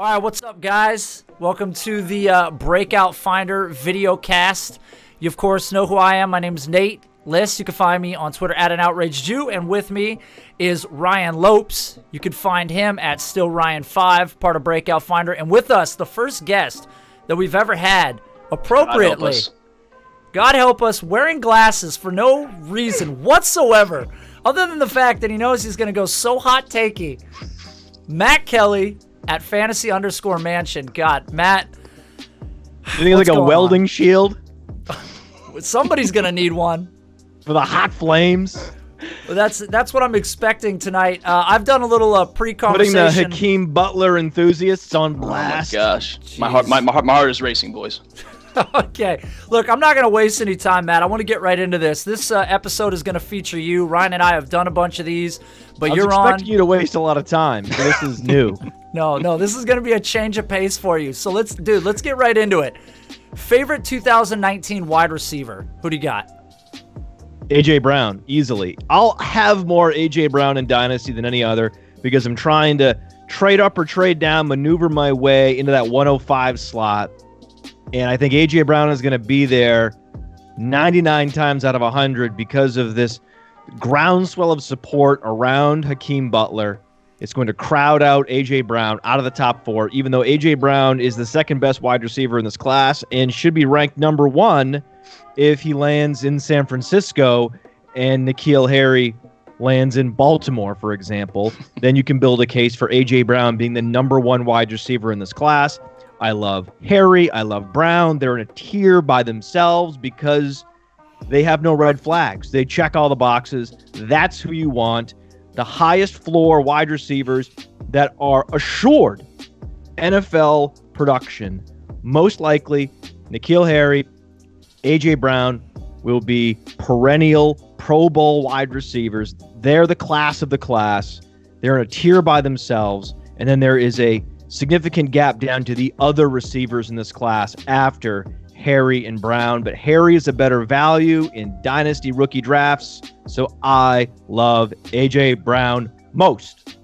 All right, what's up, guys? Welcome to the Breakout Finder videocast. You, of course, know who I am. My name is Nate Liss. You can find me on Twitter at @OutrageedJew, and with me is Ryan Lopes. You can find him at StillRyan5, part of Breakout Finder. And with us, the first guest that we've ever had, appropriately, God help us, wearing glasses for no reason whatsoever, other than the fact that he knows he's going to go so hot-takey, Matt Kelley at Fantasy_Mansion. God, Matt. You think like a welding shield? Somebody's going to need one. For the hot flames. Well, that's what I'm expecting tonight. I've done a little pre-conversation. Putting the HAKEEM Butler enthusiasts on blast. Oh my gosh. My heart is racing, boys. Okay. Look, I'm not going to waste any time, Matt. I want to get right into this. This episode is going to feature you. Ryan and I have done a bunch of these, but you're on. I was expecting you to waste a lot of time. So this is new. No, this is going to be a change of pace for you. So let's get right into it. Favorite 2019 wide receiver? Who do you got? A.J. Brown, easily. I'll have more A.J. Brown in Dynasty than any other because I'm trying to trade up or trade down, maneuver my way into that 105 slot. And I think A.J. Brown is going to be there 99 times out of 100 because of this groundswell of support around HAKEEM Butler. It's going to crowd out A.J. Brown out of the top 4, even though A.J. Brown is the second best wide receiver in this class and should be ranked number 1 if he lands in San Francisco and N'Keal Harry lands in Baltimore, for example. Then you can build a case for A.J. Brown being the number 1 wide receiver in this class. I love Harry. I love Brown. They're in a tier by themselves because they have no red flags. They check all the boxes. That's who you want. The highest floor wide receivers that are assured NFL production. Most likely, N'Keal Harry, A.J. Brown will be perennial Pro Bowl wide receivers. They're the class of the class. They're in a tier by themselves. And then there is a significant gap down to the other receivers in this class after Harry and Brown. But Harry is a better value in Dynasty rookie drafts. So I love A.J. Brown most.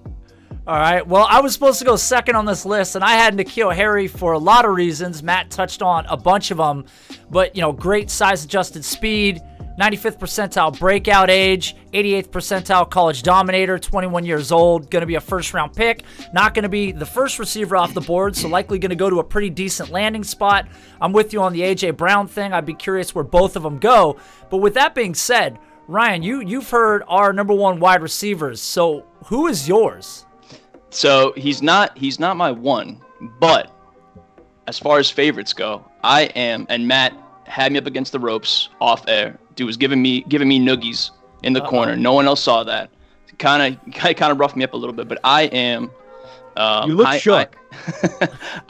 All right. Well, I was supposed to go second on this list, and I had N'Keal Harry for a lot of reasons. Matt touched on a bunch of them. But, great size-adjusted speed, 95th percentile breakout age, 88th percentile college dominator, 21 years old, going to be a first-round pick. Not going to be the first receiver off the board, so likely going to go to a pretty decent landing spot. I'm with you on the A.J. Brown thing. I'd be curious where both of them go. But with that being said, Ryan, you've heard our number 1 wide receivers. So who is yours? So he's not my one, but as far as favorites go, I am, and Matt had me up against the ropes off air. Dude was giving me noogies in the corner. No one else saw that. Kind of roughed me up a little bit, but I am. You look shook.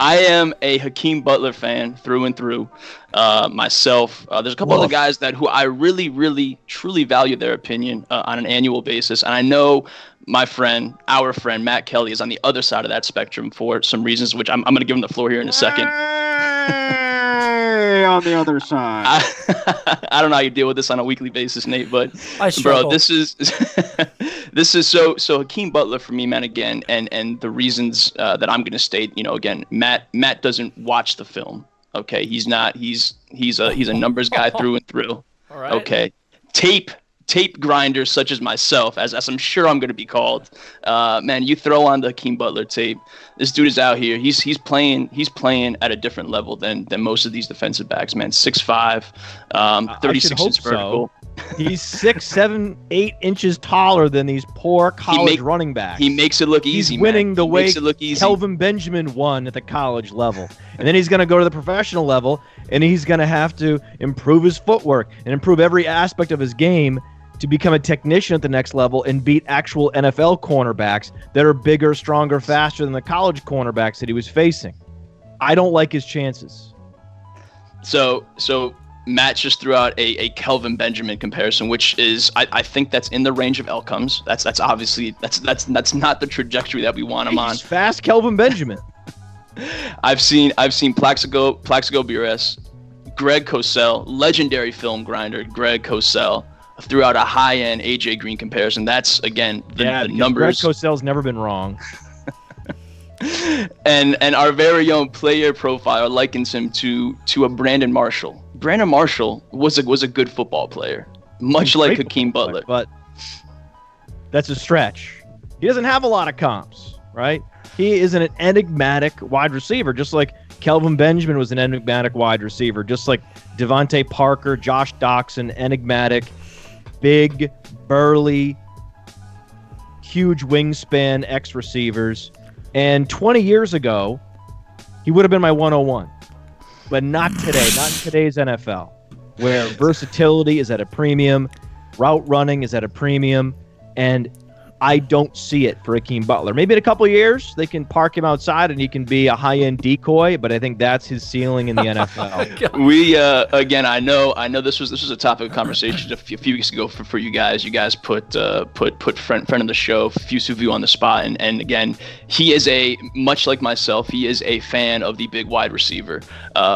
I am a HAKEEM Butler fan through and through. Myself, there's a couple other guys who I really, really, truly value their opinion on an annual basis, and I know our friend Matt Kelley is on the other side of that spectrum for some reasons, which I'm going to give him the floor here in a second. On the other side. I don't know how you deal with this on a weekly basis, Nate, but bro, this is so HAKEEM Butler for me, man. Again, and the reasons that I'm going to state, again, Matt doesn't watch the film. Okay, he's a numbers guy through and through. All right. Okay, tape grinders such as myself, as I'm sure I'm going to be called. Man, you throw on the HAKEEM Butler tape. This dude is out here. He's playing at a different level than most of these defensive backs, man. 6'5", 36 inches vertical. He's 6, 7, 8 inches taller than these poor college running backs. He makes it look easy, He's winning the way easy. Kelvin Benjamin won at the college level. And then he's going to go to the professional level, and he's going to have to improve his footwork and improve every aspect of his game to become a technician at the next level and beat actual NFL cornerbacks that are bigger, stronger, faster than the college cornerbacks that he was facing. I don't like his chances. So Matt just threw out a Kelvin Benjamin comparison, which is I think that's in the range of outcomes. That's obviously that's not the trajectory that we want him on. He's fast Kelvin Benjamin. I've seen Plaxico Burress, Greg Cosell, legendary film grinder Greg Cosell, threw out a high-end A.J. Green comparison. That's, again, the numbers. Greg Cosell's never been wrong. and our very own player profile likens him to a Brandon Marshall. Brandon Marshall was a good football player, much like HAKEEM Butler. But that's a stretch. He doesn't have a lot of comps, right? He is an enigmatic wide receiver, just like Kelvin Benjamin was an enigmatic wide receiver, just like Devontae Parker, Josh Doxson, enigmatic, big, burly, huge wingspan ex-receivers. And 20 years ago, he would have been my 101. But not today, not in today's NFL, where versatility is at a premium, route running is at a premium, and I don't see it for HAKEEM Butler. Maybe in a couple of years, they can park him outside and he can be a high-end decoy, but I think that's his ceiling in the NFL. We again, I know this was a topic of conversation a few weeks ago for you guys. You guys put friend of the show, Fusuvu, on the spot, and again, he is much like myself, he is a fan of the big wide receiver.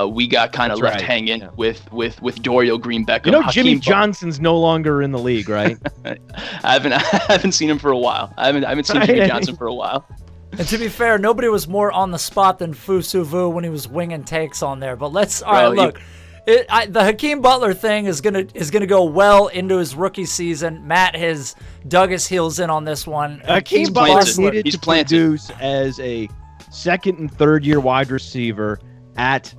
We got kind of left hanging with Dorial Green Beckham. You know, Jimmy Johnson's no longer in the league, right? I haven't seen him for a while. I haven't seen Jimmy Johnson for a while. And to be fair, nobody was more on the spot than Fusuvu when he was winging takes on there. But let's look. The HAKEEM Butler thing is gonna go well into his rookie season. Matt has dug his heels in on this one. HAKEEM Butler needed to produce as a second and third year wide receiver at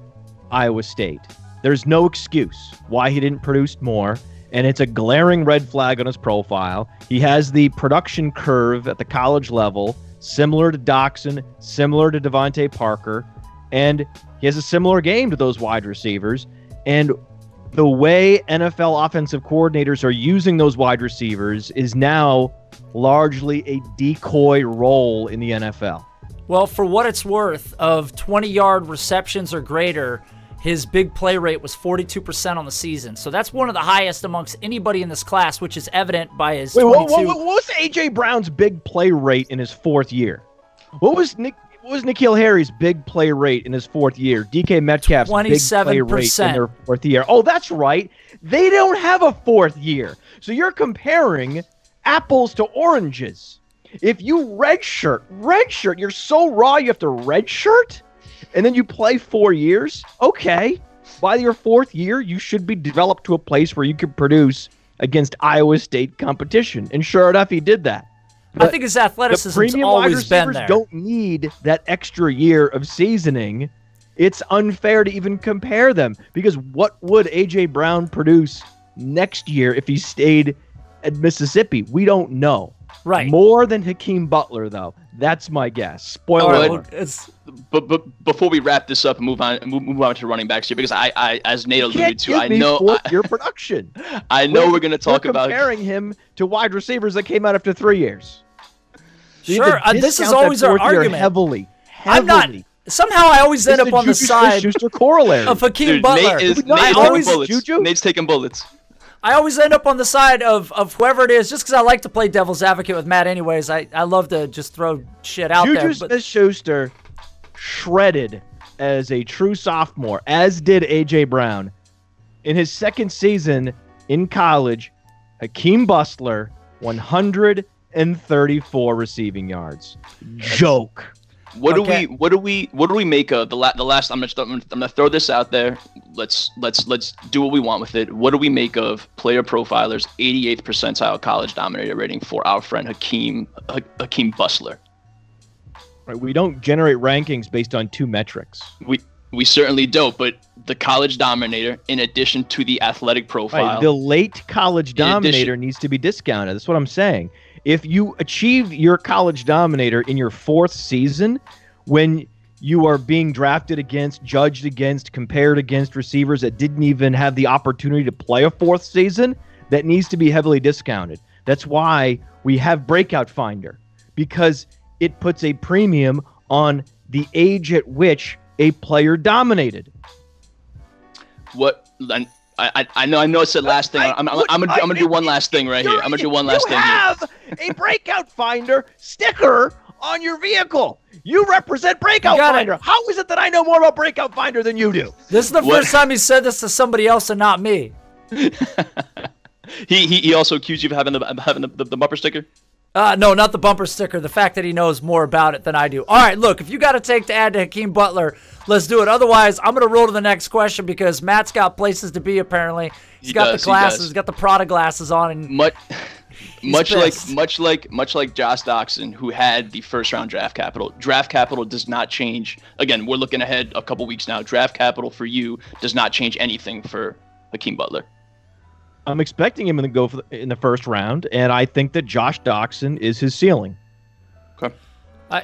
Iowa State. There's no excuse why he didn't produce more. And it's a glaring red flag on his profile. He has the production curve at the college level, similar to Doxson, similar to Devontae Parker, and he has a similar game to those wide receivers. And the way NFL offensive coordinators are using those wide receivers is now largely a decoy role in the NFL. Well, for what it's worth, of 20-yard receptions or greater, his big play rate was 42% on the season. So that's one of the highest amongst anybody in this class, which is evident by his 22. What was A.J. Brown's big play rate in his fourth year? What was N'Keal Harry's big play rate in his fourth year? DK Metcalf's 27%. Big play rate in their fourth year. Oh, that's right. They don't have a fourth year. So you're comparing apples to oranges. If you redshirt, you're so raw you have to redshirt? And then you play 4 years, okay. By your fourth year, you should be developed to a place where you can produce against Iowa State competition. And sure enough, he did that. But I think his athleticism's always been there. Don't need that extra year of seasoning. It's unfair to even compare them, because what would A.J. Brown produce next year if he stayed at Mississippi? We don't know. Right. More than HAKEEM Butler, though. That's my guess. Spoiler alert. But before we wrap this up and move on to running backs here, because I as Nate alluded to, I know your production. I know we're going to talk about comparing him to wide receivers that came out after 3 years. So sure, this is always our argument. Heavily. I'm not. Somehow I always end up on the side of HAKEEM Butler. Nate's taking bullets. I always end up on the side of whoever it is, just because I like to play devil's advocate with Matt anyways. I love to just throw shit out there. Juju Smith-Schuster shredded as a true sophomore, as did A.J. Brown. In his second season in college, HAKEEM Butler, 134 receiving yards. Joke. What do we make of the last? I'm gonna throw this out there. Let's do what we want with it. What do we make of Player Profiler's 88th percentile college dominator rating for our friend HAKEEM Butler? Right, we don't generate rankings based on two metrics. We certainly don't. But the college dominator, in addition to the athletic profile, right, the late college dominator needs to be discounted. That's what I'm saying. If you achieve your college dominator in your fourth season, when you are being drafted against, judged against, compared against receivers that didn't even have the opportunity to play a fourth season, that needs to be heavily discounted. That's why we have Breakout Finder, because it puts a premium on the age at which a player dominated. I know I said last thing. I'm gonna do one last thing right here. I'm gonna do one last thing here. You have a Breakout Finder sticker on your vehicle. You represent Breakout Finder. How is it that I know more about Breakout Finder than you do? This is the first time he said this to somebody else and not me. He also accused you of having the bumper sticker. No, not the bumper sticker. The fact that he knows more about it than I do. All right, look, if you got a take to add to HAKEEM Butler, let's do it. Otherwise, I'm going to roll to the next question because Matt's got places to be, apparently. He's got the glasses. He's got the Prada glasses on. And much like Josh Doxson, who had the first-round draft capital. Draft capital does not change. Again, we're looking ahead a couple weeks now. Draft capital for you does not change anything for HAKEEM Butler. I'm expecting him to go in the first round, and I think that Josh Doxson is his ceiling. Okay.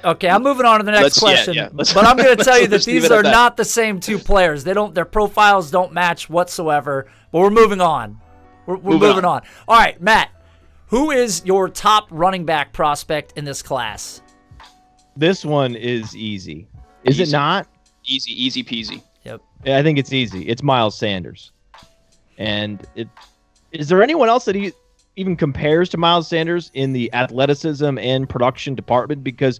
Okay, I'm moving on to the next question. But I'm going to tell you that these are not the same two players. Their profiles don't match whatsoever. But we're moving on. We're moving on. All right, Matt, who is your top running back prospect in this class? This one is easy. Is it not? Easy peasy. Yep. I think it's easy. It's Myles Sanders. And is there anyone else that he even compares to Myles Sanders in the athleticism and production department? Because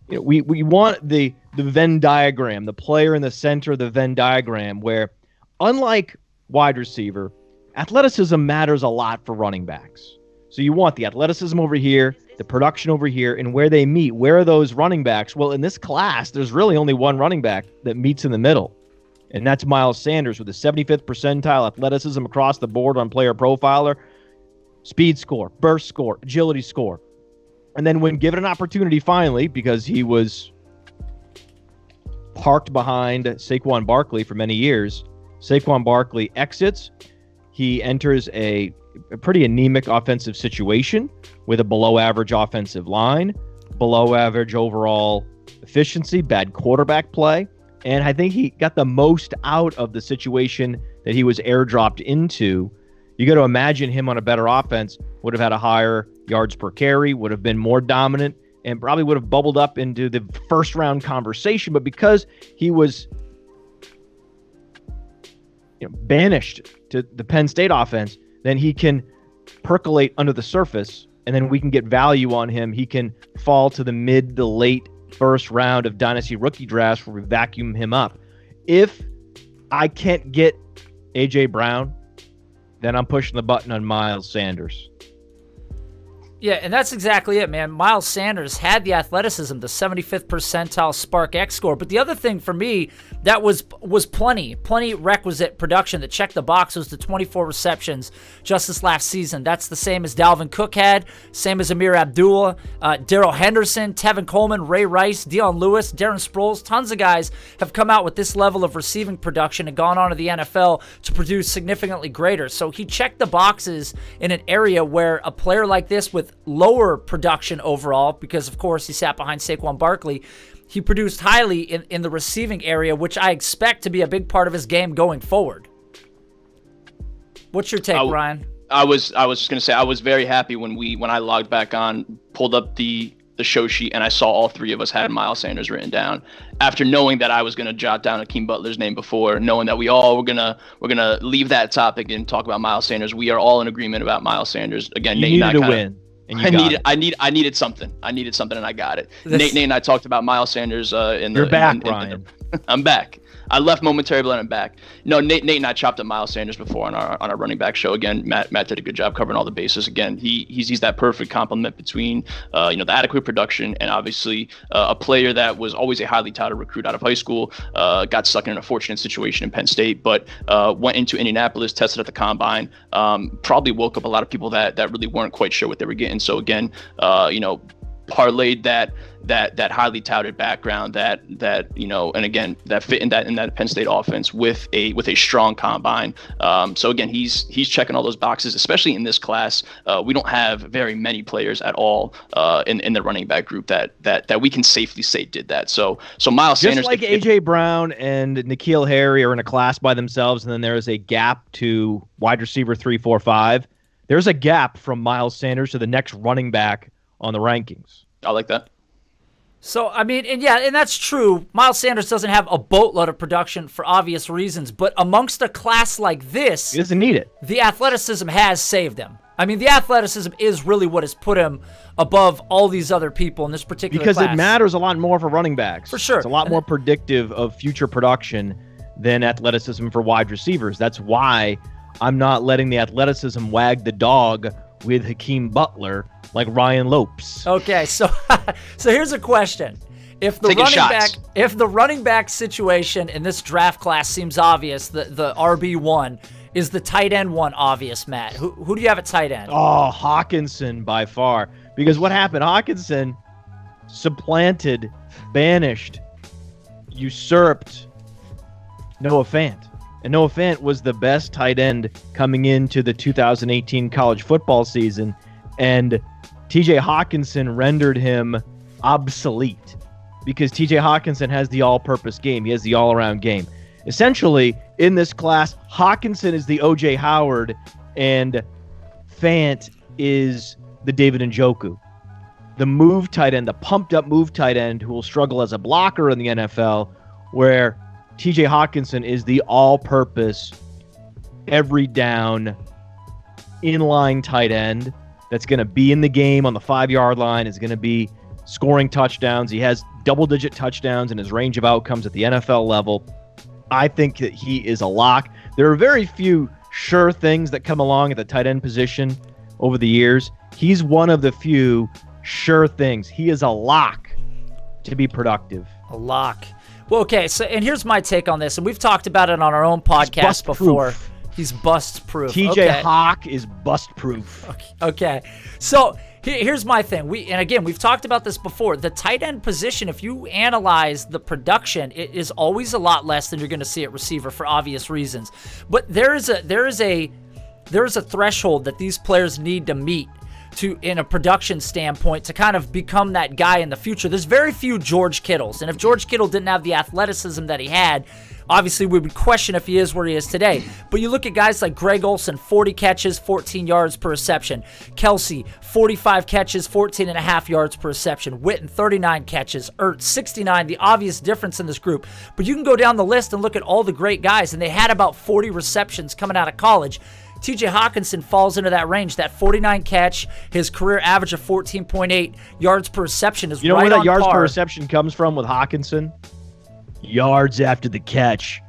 we want the Venn diagram, the player in the center of the Venn diagram, where unlike wide receiver, athleticism matters a lot for running backs. So you want the athleticism over here, the production over here, and where they meet. Where are those running backs? Well, in this class, there's really only one running back that meets in the middle. And that's Myles Sanders with a 75th percentile athleticism across the board on Player Profiler, speed score, burst score, agility score. And then when given an opportunity finally, because he was parked behind Saquon Barkley for many years, Saquon Barkley exits. He enters a pretty anemic offensive situation with a below-average offensive line, below-average overall efficiency, bad quarterback play. And I think he got the most out of the situation that he was airdropped into. You got to imagine him on a better offense would have had a higher yards per carry, would have been more dominant, and probably would have bubbled up into the first-round conversation. But because he was banished to the Penn State offense, then he can percolate under the surface, and then we can get value on him. He can fall to the mid to late first round of dynasty rookie drafts where we vacuum him up. If I can't get A.J. Brown, then I'm pushing the button on Myles Sanders. Yeah, and that's exactly it, man. Myles Sanders had the athleticism, the 75th percentile Spark X score. But the other thing for me that was plenty requisite production that checked the box was the 24 receptions just this last season. That's the same as Dalvin Cook had, same as Amir Abdullah, Darrell Henderson, Tevin Coleman, Ray Rice, Dion Lewis, Darren Sproles. Tons of guys have come out with this level of receiving production and gone on to the NFL to produce significantly greater. So he checked the boxes in an area where a player like this with lower production overall, because of course he sat behind Saquon Barkley, he produced highly in the receiving area, which I expect to be a big part of his game going forward. What's your take, Ryan? I was just gonna say I was very happy when I logged back on, pulled up the show sheet, and I saw all three of us had Myles Sanders written down. After knowing that I was gonna jot down HAKEEM Butler's name before, knowing that we all were gonna leave that topic and talk about Myles Sanders, we are all in agreement about Myles Sanders. Again, Nate and I win. And I needed something. I needed something, and I got it. Nate and I talked about Myles Sanders You're back, Ryan. I'm back. I left momentarily, but I'm back. No, Nate and I chopped up Myles Sanders before on our running back show. Again, Matt did a good job covering all the bases. Again, he's that perfect complement between the adequate production and obviously a player that was always a highly touted recruit out of high school. Got stuck in an unfortunate situation in Penn State, but went into Indianapolis, tested at the combine. Probably woke up a lot of people that really weren't quite sure what they were getting. So again, parlayed that highly touted background and again that fit in that Penn State offense with a strong combine. So again, he's checking all those boxes, especially in this class. We don't have very many players at all in the running back group that we can safely say did that. So Myles Sanders, just like A.J. Brown and N'Keal Harry are in a class by themselves, and then there is a gap to wide receiver 3, 4, 5. There's a gap from Myles Sanders to the next running back on the rankings. I like that. So, I mean, and that's true. Myles Sanders doesn't have a boatload of production for obvious reasons, but amongst a class like this, he doesn't need it. The athleticism has saved him. I mean, the athleticism is really what has put him above all these other people in this particular class. Because it matters a lot more for running backs. For sure. It's a lot more predictive of future production than athleticism for wide receivers. That's why I'm not letting the athleticism wag the dog with HAKEEM Butler like Ryan Lopes. Okay, so so here's a question. If the running back situation in this draft class seems obvious, the RB1, is the tight end one obvious, Matt? Who do you have at tight end? Oh, Hawkinson by far. Because what happened? Hawkinson supplanted, banished, usurped Noah Fant. And Noah Fant was the best tight end coming into the 2018 college football season. And TJ Hawkinson rendered him obsolete because TJ Hawkinson has the all-purpose game. He has the all-around game. Essentially, in this class, Hawkinson is the O.J. Howard and Fant is the David Njoku. The move tight end, the pumped-up move tight end who will struggle as a blocker in the NFL, where TJ Hawkinson is the all-purpose, every down, inline tight end that's going to be in the game on the 5-yard line, is going to be scoring touchdowns. He has double-digit touchdowns in his range of outcomes at the NFL level. I think that he is a lock. There are very few sure things that come along at the tight end position over the years. He's one of the few sure things. He is a lock to be productive. A lock. Well, okay, so and here's my take on this, and we've talked about it on our own podcast before. He's bust-proof. TJ Hawk is bust-proof. Okay. So here's my thing. We've talked about this before. The tight end position, if you analyze the production, it is always a lot less than you're going to see at receiver for obvious reasons. But there is a threshold that these players need to meet in a production standpoint to kind of become that guy in the future. There's very few George Kittles, and if George Kittle didn't have the athleticism that he had, obviously we would question if he is where he is today. But you look at guys like Greg Olsen, 40 catches, 14 yards per reception. Kelsey, 45 catches, 14.5 yards per reception. Witten, 39 catches. Ertz, 69, the obvious difference in this group. But you can go down the list and look at all the great guys, and they had about 40 receptions coming out of college. TJ Hawkinson falls into that range. That 49 catch, his career average of 14.8 yards per reception is right on par. You know where that yards per reception comes from with Hawkinson? Yards after the catch.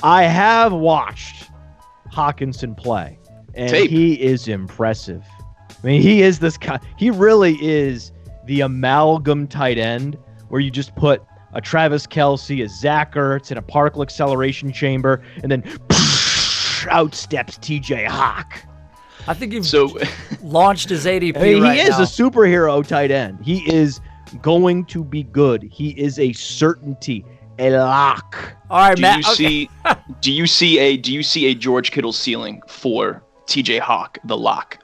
I have watched Hawkinson play, and he is impressive. I mean, he is this guy. He really is the amalgam tight end where you just put a Travis Kelce, a Zach Ertz, and a particle acceleration chamber, and then out steps TJ Hawk. I think you've launched his ADP. I mean, he is a superhero tight end. He is going to be good. He is a certainty, a lock. All right, Matt. Do you see a George Kittle ceiling for TJ Hawk, the lock?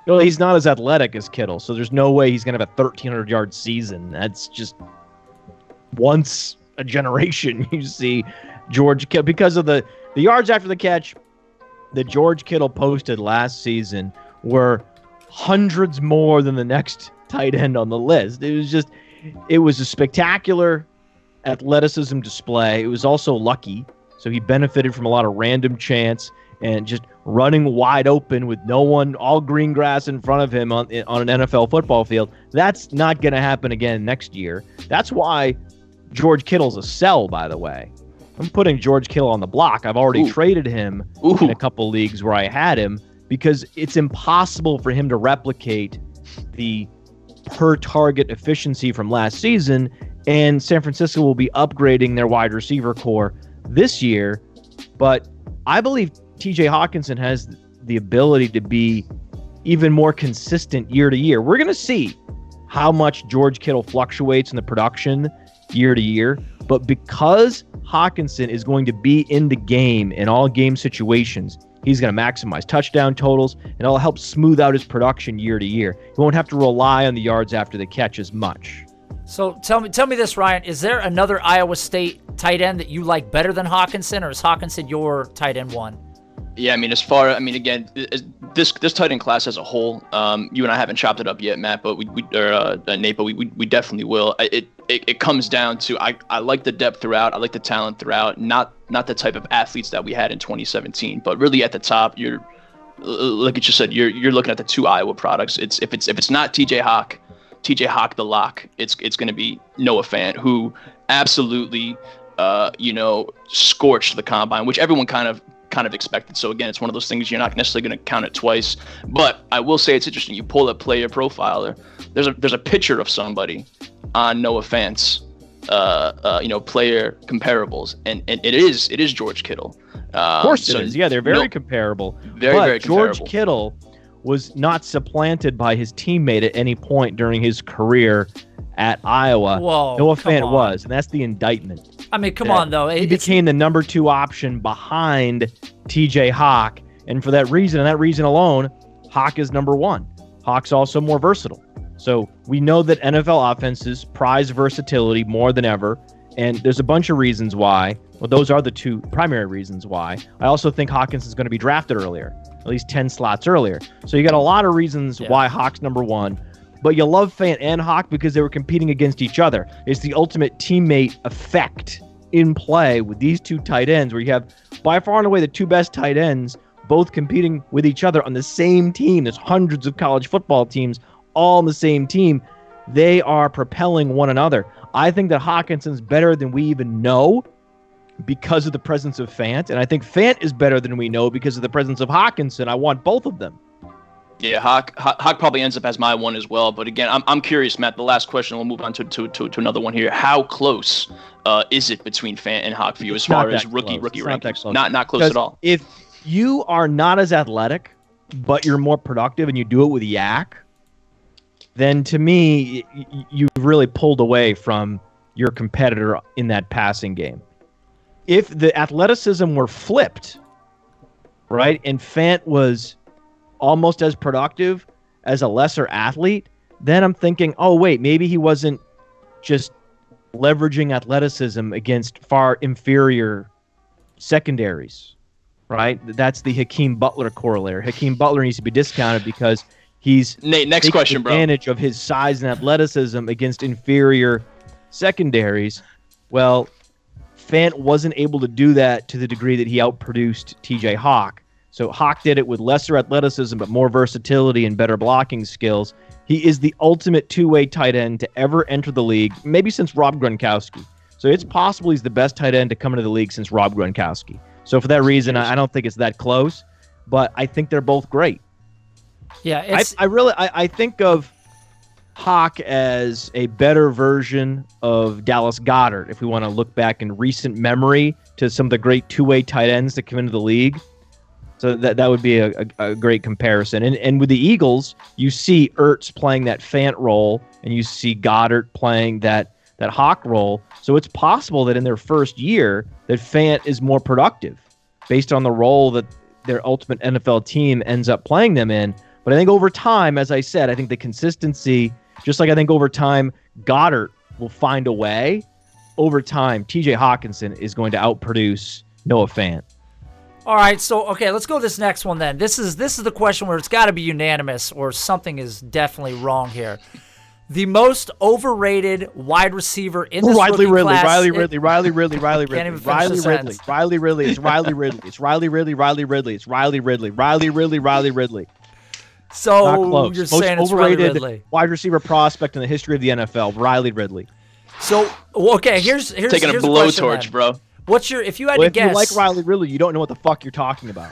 Well, he's not as athletic as Kittle, so there's no way he's going to have a 1,300-yard season. That's just once a generation you see George Kittle because of the yards after the catch that George Kittle posted last season were hundreds more than the next tight end on the list. It was a spectacular athleticism display. It was also lucky, so he benefited from a lot of random chance and just running wide open with no one, all green grass in front of him on an NFL football field. That's not going to happen again next year. That's why George Kittle's a sell, by the way. I'm putting George Kittle on the block. I've already traded him in a couple leagues where I had him because it's impossible for him to replicate the per-target efficiency from last season, and San Francisco will be upgrading their wide receiver core this year. But I believe TJ Hawkinson has the ability to be even more consistent year to year. We're going to see how much George Kittle fluctuates in the production year to year, but because Hawkinson is going to be in the game in all game situations, he's going to maximize touchdown totals, and it'll help smooth out his production year to year. He won't have to rely on the yards after the catch as much. So tell me this, Ryan. Is there another Iowa State tight end that you like better than Hawkinson, or is Hawkinson your tight end one? Yeah, again, this tight end class as a whole, you and I haven't chopped it up yet, Matt, but Nate, but we definitely will. It comes down to I like the depth throughout, I like the talent throughout, not the type of athletes that we had in 2017, but really at the top, you're like you just said, you're looking at the two Iowa products. If it's not TJ Hawk the lock, it's going to be Noah Fant, who absolutely scorched the combine, which everyone kind of kind of expected. So again, it's one of those things you're not necessarily going to count it twice. But I will say it's interesting. You pull up player profiler. There's a picture of somebody on No Offense, player comparables, and it is George Kittle. Of course it is. Yeah, they're very comparable. Very George comparable. Kittle was not supplanted by his teammate at any point during his career at Iowa. Whoa, Noah Fant was, and that's the indictment. I mean, come on, though. He became the number 2 option behind TJ Hawk, and for that reason, and that reason alone, Hawk is number 1. Hawk's also more versatile. So we know that NFL offenses prize versatility more than ever, and there's a bunch of reasons why. Well, those are the 2 primary reasons why. I also think Hawkins is going to be drafted earlier, at least 10 slots earlier. So you got a lot of reasons why Hawk's number 1. But you love Fant and Hawk because they were competing against each other. It's the ultimate teammate effect in play with these 2 tight ends, where you have by far and away the 2 best tight ends both competing with each other on the same team. There's hundreds of college football teams all on the same team. They are propelling one another. I think that Hawkinson's better than we even know because of the presence of Fant, and I think Fant is better than we know because of the presence of Hawkinson. I want both of them. Yeah, Hawk probably ends up as my 1 as well. But again, I'm curious, Matt. The last question, we'll move on to another one here. How close is it between Fant and Hawk for you as far as rookie rankings? Not close at all. If you are not as athletic, but you're more productive and you do it with yak, then to me, you've really pulled away from your competitor in that passing game. If the athleticism were flipped, right, and Fant was almost as productive as a lesser athlete, then I'm thinking, oh, wait, maybe he wasn't just leveraging athleticism against far inferior secondaries, right? That's the HAKEEM Butler corollary. HAKEEM Butler needs to be discounted because he's Nate, next question, bro. Advantage of his size and athleticism against inferior secondaries. Well, Fant wasn't able to do that to the degree that he outproduced TJ Hawk. So Hawk did it with lesser athleticism, but more versatility and better blocking skills. He is the ultimate 2-way tight end to ever enter the league, maybe since Rob Gronkowski. So it's possible he's the best tight end to come into the league since Rob Gronkowski. So for that reason, I don't think it's that close, but I think they're both great. Yeah, I think of Hawk as a better version of Dallas Goedert, if we want to look back in recent memory to some of the great 2-way tight ends that come into the league. So that would be a great comparison. And with the Eagles, you see Ertz playing that Fant role, and you see Goddard playing that Hawk role. So it's possible that in their first year that Fant is more productive based on the role that their ultimate NFL team ends up playing them in. But I think over time, as I said, I think the consistency, just like I think over time Goddard will find a way, over time TJ Hawkinson is going to outproduce Noah Fant. All right, so okay, let's go to this next one then. This is the question where it's got to be unanimous, or something is definitely wrong here. The most overrated wide receiver in this rookie class. Riley Ridley. It's Riley Ridley. It's Riley Ridley. So not close. You're Most saying it's overrated Riley Ridley. Wide receiver prospect in the history of the NFL, Riley Ridley. So okay, here's taking a blowtorch, bro. What's your, if you had to guess? If you like Riley Ridley, you don't know what the fuck you're talking about.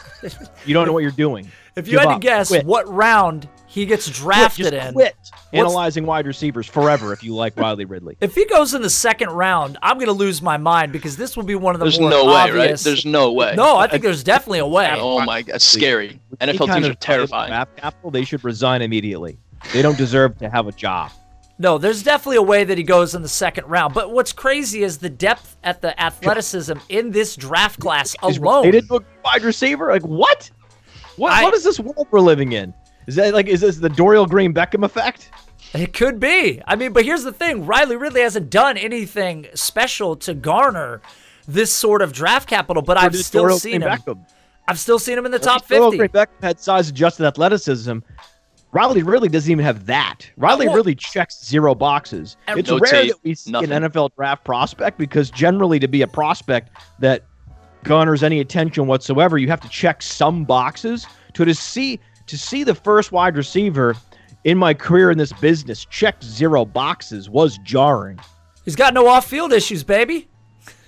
You don't know what you're doing. If you had to guess what round he gets drafted in. Quit analyzing wide receivers forever if you like Riley Ridley. If he goes in the second round, I'm going to lose my mind because this will be one of the There's more no way, obvious. Right? There's no way. No, I think there's definitely a way. Oh my God, that's scary. NFL teams are terrifying. Draft capital, they should resign immediately. They don't deserve to have a job. No, there's definitely a way that he goes in the second round. But what's crazy is the depth at the athleticism in this draft class alone. They didn't look wide receiver? Like, what? What is this world we're living in? Is this the Dorial Green Beckham effect? It could be. I mean, but here's the thing. Riley Ridley hasn't done anything special to garner this sort of draft capital, but I've still seen him. I've still seen him in the top 50. Dorial Green Beckham had size-adjusted athleticism. Riley Ridley doesn't even have that. Riley Ridley checks 0 boxes. It's rare that we see an NFL draft prospect because generally to be a prospect that garners any attention whatsoever, you have to check some boxes. To see the first wide receiver in my career in this business check 0 boxes was jarring. He's got no off-field issues, baby.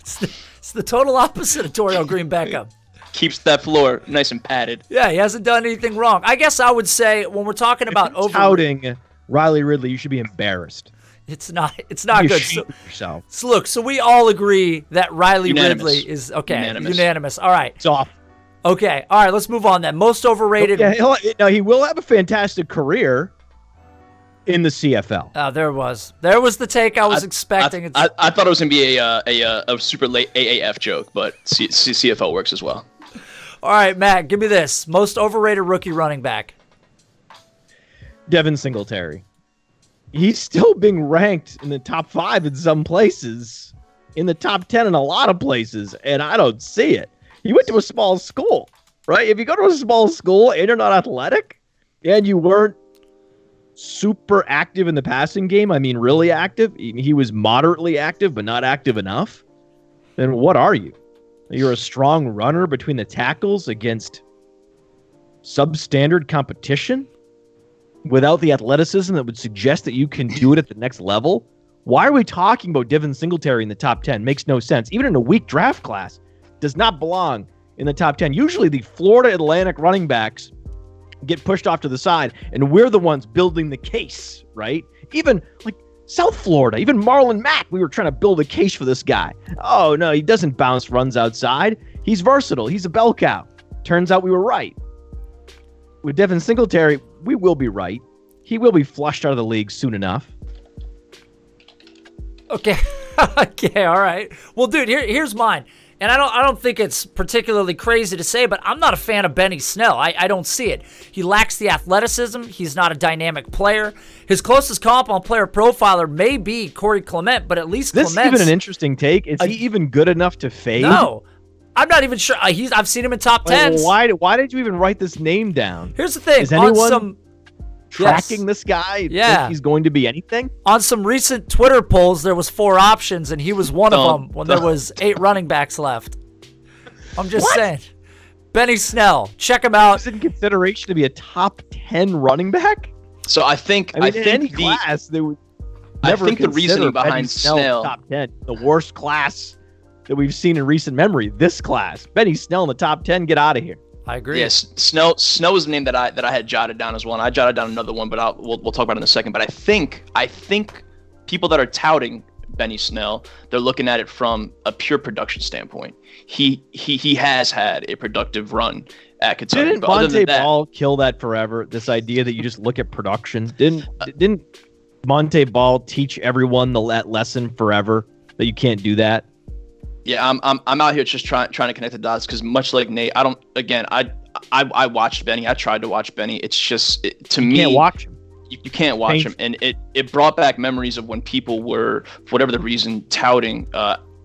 It's the total opposite of Dorial Green Beckham. keeps that floor nice and padded. Yeah, he hasn't done anything wrong. I guess I would say when we're talking about touting Riley Ridley, you should be embarrassed. It's not good. So look, so we all agree that Riley Ridley is unanimous. All right. It's off. Okay. All right, let's move on then. Most overrated. Yeah, he will have a fantastic career in the CFL. There was the take I was expecting. I thought it was going to be a super late AAF joke, but CFL works as well. All right, Matt, give me this. Most overrated rookie running back. Devon Singletary. He's still being ranked in the top 5 in some places, in the top 10 in a lot of places, and I don't see it. He went to a small school, right? If you go to a small school and you're not athletic, and you weren't super active in the passing game, I mean really active, he was moderately active but not active enough, then what are you? You're a strong runner between the tackles against substandard competition without the athleticism that would suggest that you can do it at the next level? Why are we talking about Devon Singletary in the top 10? Makes no sense. Even in a weak draft class, does not belong in the top 10. Usually the Florida Atlantic running backs get pushed off to the side, and we're the ones building the case, right? Even like South Florida, even Marlon Mack, we were trying to build a case for this guy. Oh, no, he doesn't bounce runs outside. He's versatile. He's a bell cow. Turns out we were right. With Devon Singletary, we will be right. He will be flushed out of the league soon enough. Okay. Okay, all right. Well, dude, here's mine. And I don't think it's particularly crazy to say, but I'm not a fan of Benny Snell. I don't see it. He lacks the athleticism. He's not a dynamic player. His closest comp on Player Profiler may be Corey Clement, but at least Clement's... This is even an interesting take. Is he even good enough to fade? No. I'm not even sure. I've seen him in top 10s. Why did you even write this name down? Here's the thing. Is anyone tracking this guy? Yeah. Think he's going to be anything? On some recent Twitter polls, there was 4 options, and he was one of them when there was 8 running backs left. I'm just saying. Benny Snell. Check him out. Is it in consideration to be a top 10 running back? So I think in any class they would never the reasoning behind Snell top 10, the worst class that we've seen in recent memory. This class, Benny Snell in the top 10. Get out of here. I agree. Yes, Snell is the name that I had jotted down as well. And I jotted down another one, but we'll talk about it in a second. But I think people that are touting Benny Snell, they're looking at it from a pure production standpoint. He has had a productive run at Kentucky. Didn't Monte Ball kill that forever? This idea that you just look at production. Didn't Monte Ball teach everyone that lesson forever that you can't do that? Yeah, I'm out here just trying to connect the dots because much like Nate, I watched Benny. I tried to watch Benny. It's just to me, you can't watch him. You can't watch him, and it brought back memories of when people were, for whatever the reason, touting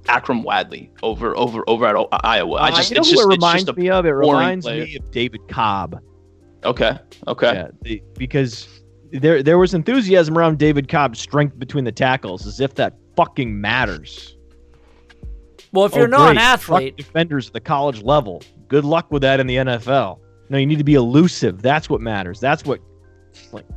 Akram Wadley over at Iowa. It reminds me of? It reminds me of David Cobb. Okay. Yeah, because there was enthusiasm around David Cobb's strength between the tackles, as if that fucking matters. Well, if you're not an athlete, defenders at the college level, good luck with that in the NFL. No, you need to be elusive. That's what matters. That's what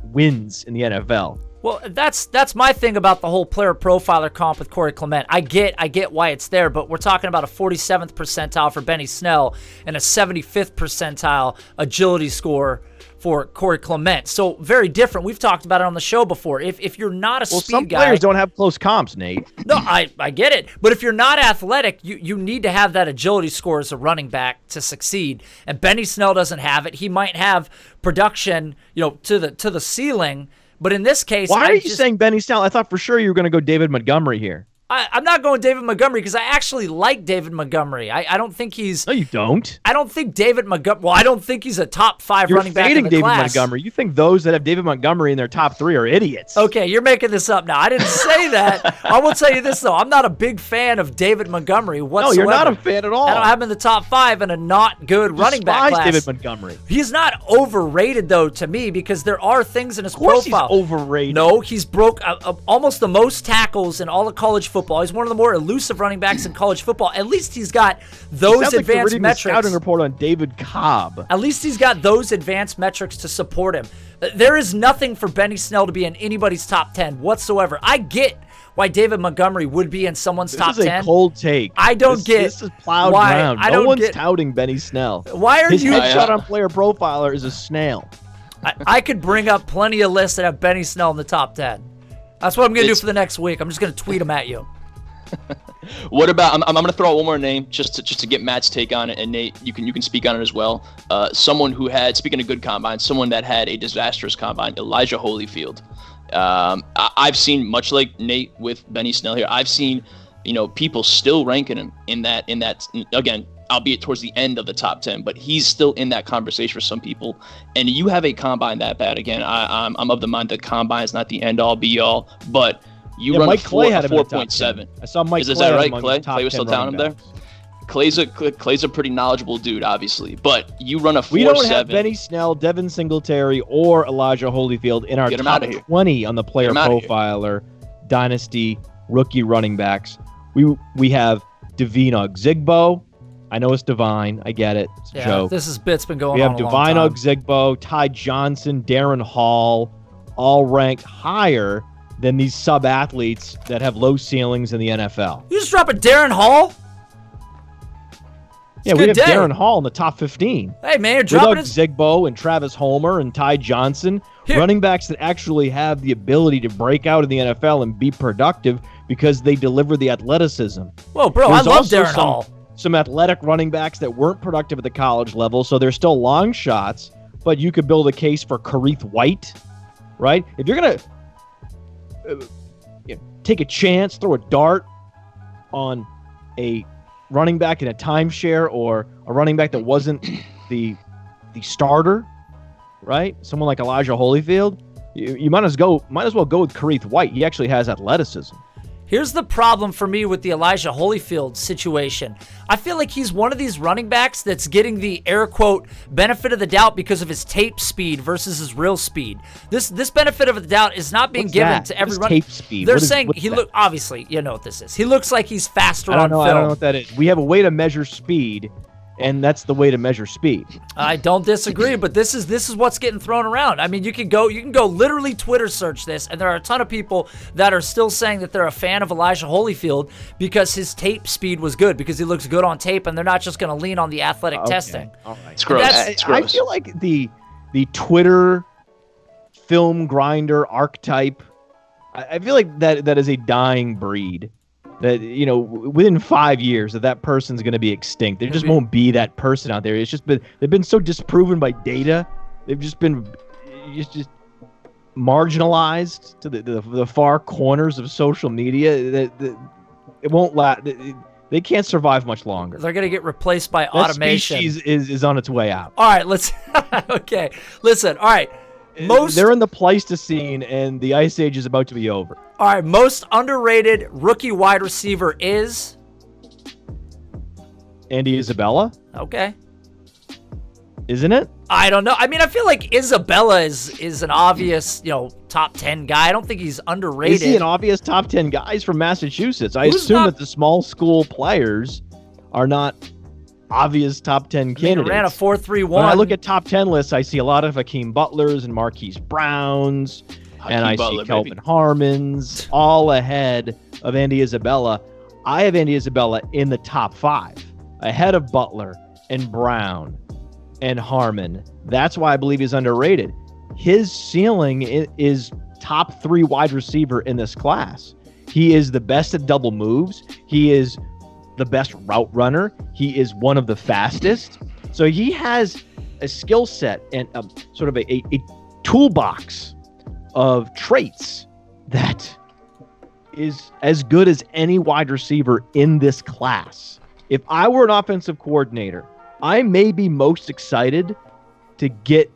wins in the NFL. Well, that's my thing about the whole Player Profiler comp with Corey Clement. I get why it's there, but we're talking about a 47th percentile for Benny Snell and a 75th percentile agility score for Corey Clement. So very different. We've talked about it on the show before. If you're not a speed guy... some players don't have close comps, Nate. No, I get it. But if you're not athletic, you need to have that agility score as a running back to succeed. And Benny Snell doesn't have it. He might have production, to the ceiling. But in this case... Why are you saying Benny Snell? I thought for sure you were going to go David Montgomery here. I'm not going David Montgomery because I actually like David Montgomery. I don't think he's... No, you don't. I don't think David Montgomery... Well, I don't think he's a top 5 running back in the David class. Montgomery. You think those that have David Montgomery in their top 3 are idiots. Okay, you're making this up now. I didn't say that. I will tell you this, though. I'm not a big fan of David Montgomery whatsoever. No, you're not a fan at all. I don't have him in the top 5 in a not good running back class. David Montgomery. He's not overrated, though, to me, because there are things in his profile. He's overrated. No, he's broke almost the most tackles in all of college football football. He's one of the more elusive running backs in college football. At least he's got those advanced like metrics. Scouting report on David Cobb. At least he's got those advanced metrics to support him. There is nothing for Benny Snell to be in anybody's top 10 whatsoever. I get why David Montgomery would be in someone's top 10. This is a cold take. I don't get this is plowed why. ground. No one's touting Benny Snell. Why are His you? headshot on Player Profiler is a snail. I could bring up plenty of lists that have Benny Snell in the top 10. That's what I'm going to do for the next week. I'm just going to tweet them at you. What about? I'm going to throw out one more name just to get Matt's take on it, and Nate, you can speak on it as well. Someone who had, speaking of good combine, someone that had a disastrous combine, Elijah Holyfield. I've seen, much like Nate with Benny Snell here, I've seen, people still ranking him in that again, albeit towards the end of the top 10, but he's still in that conversation for some people. And you have a combine that bad. Again, I'm of the mind that combine is not the end all be all, but you run Mike a Clay had 4.7. I saw Mike Clay. Is that right, among Clay? the top Clay was still 10 down him there. Clay's a pretty knowledgeable dude, obviously, but you run a 4.7. We don't have Benny Snell, Devon Singletary, or Elijah Holyfield in our top 20 on the Player Profiler Dynasty rookie running backs. We have Devine Ozigbo. I know it's Divine. I get it. It's a joke. This bit's been going on We have a long Devine time. Ozigbo, Ty Johnson, Darren Hall, all ranked higher than these sub-athletes that have low ceilings in the NFL. You just drop a Darren Hall? Yeah, we have Darren Hall in the top 15. Hey, man, you're dropping his Zigbo and Travis Homer and Ty Johnson, running backs that actually have the ability to break out in the NFL and be productive because they deliver the athleticism. Whoa, bro, I love Darren Hall. Some athletic running backs that weren't productive at the college level, so they're still long shots, but you could build a case for Kareeth White, right? If you're going to take a chance, throw a dart on a running back in a timeshare or a running back that wasn't the starter, right? Someone like Elijah Holyfield, you might as well go with Kareeth White. He actually has athleticism. Here's the problem for me with the Elijah Holyfield situation. I feel like he's one of these running backs that's getting the air quote benefit of the doubt because of his tape speed versus his real speed. This benefit of the doubt is not being given to every running. Tape speed? They're saying he look obviously, you know what this is. He looks like he's faster on film. I don't know what that is. We have a way to measure speed, and that's the way to measure speed. I don't disagree, but this is what's getting thrown around. I mean, you can go literally Twitter search this, and there are a ton of people that are still saying that they're a fan of Elijah Holyfield because his tape speed was good, because he looks good on tape, and they're not just going to lean on the athletic testing. All right. It's gross. It's gross. I feel like the Twitter film grinder archetype, I feel like that is a dying breed. That, within 5 years that person's going to be extinct. There just won't be that person out there. It's just they've been so disproven by data. They've just been just marginalized to the far corners of social media that it won't last. They can't survive much longer. They're going to get replaced by automation. Species is on its way out. All right, let's okay. Listen, all right. They're in the Pleistocene, and the Ice Age is about to be over. All right, most underrated rookie wide receiver is Andy Isabella. Okay. Isn't it? I don't know. I mean, I feel like Isabella is an obvious, top 10 guy. I don't think he's underrated. Is he an obvious top 10 guy? He's from Massachusetts. I assume that the small school players are not obvious top 10 candidates. He ran a 4.31. When I look at top 10 lists, I see a lot of HAKEEM Butlers and Marquise Browns, and I see Kelvin Harmons, all ahead of Andy Isabella. I have Andy Isabella in the top 5, ahead of Butler and Brown and Harmon. That's why I believe he's underrated. His ceiling is top 3 wide receiver in this class. He is the best at double moves. He is the best route runner. He is one of the fastest. So he has a skill set and sort of a toolbox of traits that is as good as any wide receiver in this class. If I were an offensive coordinator, I may be most excited to get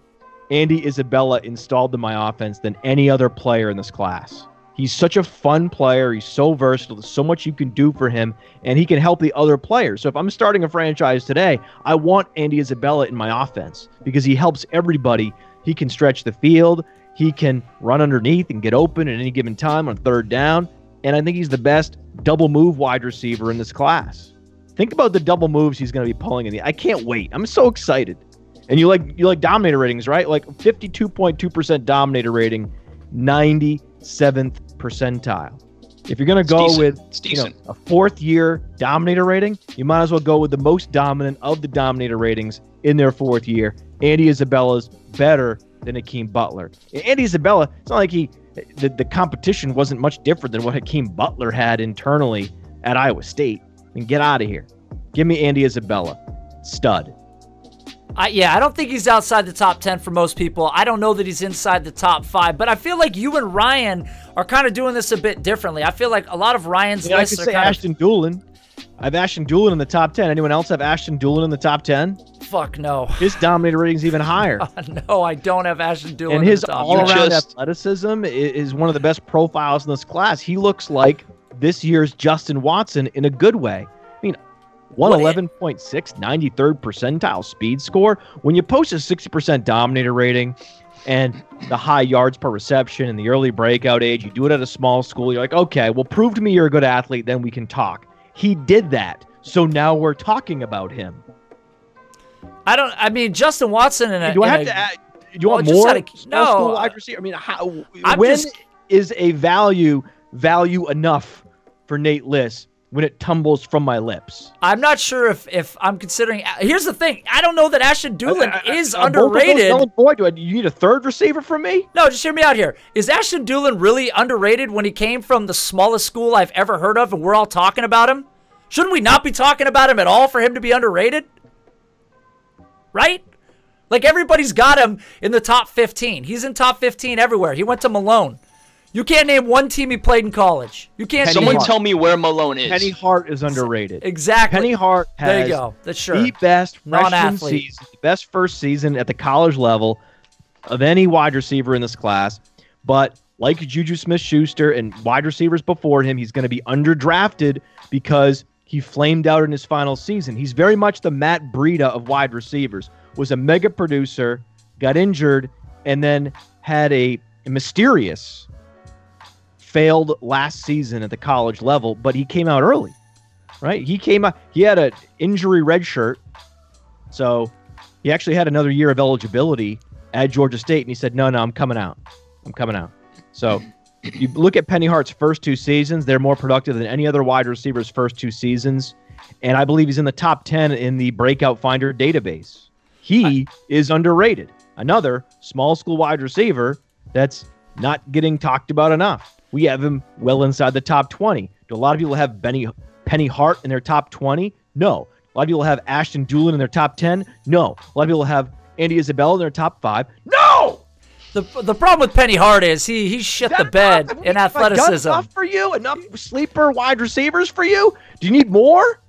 Andy Isabella installed in my offense than any other player in this class. He's such a fun player. He's so versatile. There's so much you can do for him, and he can help the other players. So if I'm starting a franchise today, I want Andy Isabella in my offense because he helps everybody. He can stretch the field. He can run underneath and get open at any given time on third down. and I think he's the best double move wide receiver in this class. Think about the double moves he's going to be pulling in the. I can't wait. I'm so excited. And you like dominator ratings, right? Like 52.2% dominator rating, 97th percentile. If you're going to go with a fourth-year dominator rating, you might as well go with the most dominant of the dominator ratings in their fourth year. Andy Isabella's better than HAKEEM Butler. Andy Isabella, it's not like the competition wasn't much different than what HAKEEM Butler had internally at Iowa State. I mean, get out of here. Give me Andy Isabella. Stud. Yeah, I don't think he's outside the top 10 for most people. I don't know that he's inside the top 5, but I feel like you and Ryan are kind of doing this a bit differently. I feel like a lot of Ryan's lists I could say Ashton Dulin. I have Ashton Dulin in the top 10. Anyone else have Ashton Dulin in the top 10? Fuck no. His dominator rating's even higher. No, I don't have Ashton Dulin and his in the top all-around athleticism is one of the best profiles in this class. He looks like this year's Justin Watson in a good way. 111.6, 93rd percentile speed score. When you post a 60% dominator rating and the high yards per reception in the early breakout age, you do it at a small school, you're like, okay, well, prove to me you're a good athlete, then we can talk. He did that, so now we're talking about him. I mean, Justin Watson do you want more small school wide receiver? I mean, is a value enough for Nate Liss when it tumbles from my lips? I'm not sure if I'm considering. Here's the thing. I don't know that Ashton Dulin is underrated. Do you need a third receiver from me? No, just hear me out here. Is Ashton Dulin really underrated when he came from the smallest school I've ever heard of and we're all talking about him? Shouldn't we not be talking about him at all for him to be underrated? Right? Like everybody's got him in the top 15. He's in top 15 everywhere. He went to Malone. You can't name one team he played in college. You can't. Someone tell me where Malone is. Penny Hart is underrated. Exactly. Penny Hart has there you go. That's sure. the best freshman season, the best first season at the college level of any wide receiver in this class. But like Juju Smith-Schuster and wide receivers before him, he's going to be underdrafted because he flamed out in his final season. He's very much the Matt Breida of wide receivers. Was a mega producer, got injured, and then had a mysterious failed last season at the college level, but he came out early, right? He came out, he had an injury red shirt, so he actually had another year of eligibility at Georgia State, and he said, no, I'm coming out. I'm coming out. So you look at Penny Hart's first 2 seasons, they're more productive than any other wide receiver's first 2 seasons, and I believe he's in the top 10 in the Breakout Finder database. He is underrated. Another small school wide receiver that's not getting talked about enough. We have him well inside the top 20. Do a lot of people have Penny Hart in their top 20? No. A lot of people have Ashton Dulin in their top 10? No. A lot of people have Andy Isabella in their top 5? No! The problem with Penny Hart is he shit the bed in athleticism. Enough for you? Enough sleeper wide receivers for you? Do you need more?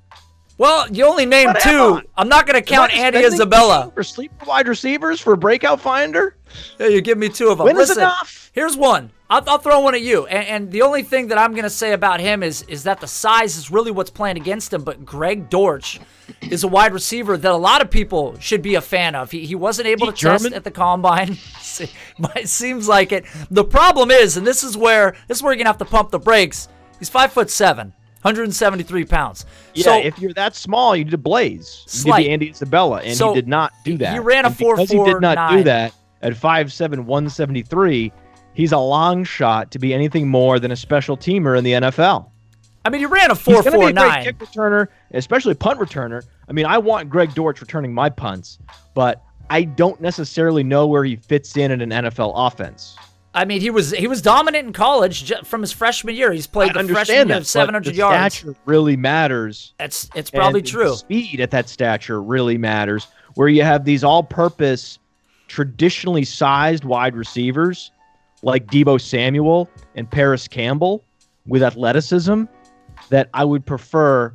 Well, you only named 2. I'm not going to count Andy Isabella. For sleeper wide receivers for Breakout Finder? Yeah, you give me 2 of them. When is enough? Here's one. I'll throw one at you. And the only thing that I'm going to say about him is that the size is really what's playing against him. But Greg Dortch is a wide receiver that a lot of people should be a fan of. He wasn't able to test at the combine. It seems like it. The problem is, and this is where you're going to have to pump the brakes, he's 5'7", 173 pounds. Yeah, so, if you're that small, you need to blaze. You need to be Andy Isabella, and he did not do that. He ran a 4.49. Because he did not do that at 5'7", 173, he's a long shot to be anything more than a special teamer in the NFL. I mean, he ran a 4.49. He's going to be a great kick returner, especially punt returner. I mean, I want Greg Dortch returning my punts, but I don't necessarily know where he fits in an NFL offense. I mean, he was dominant in college from his freshman year. He's played the freshman year of 700 yards. Stature really matters. It's probably true. The speed at that stature really matters. Where you have these all-purpose, traditionally sized wide receivers like Deebo Samuel and Paris Campbell with athleticism that I would prefer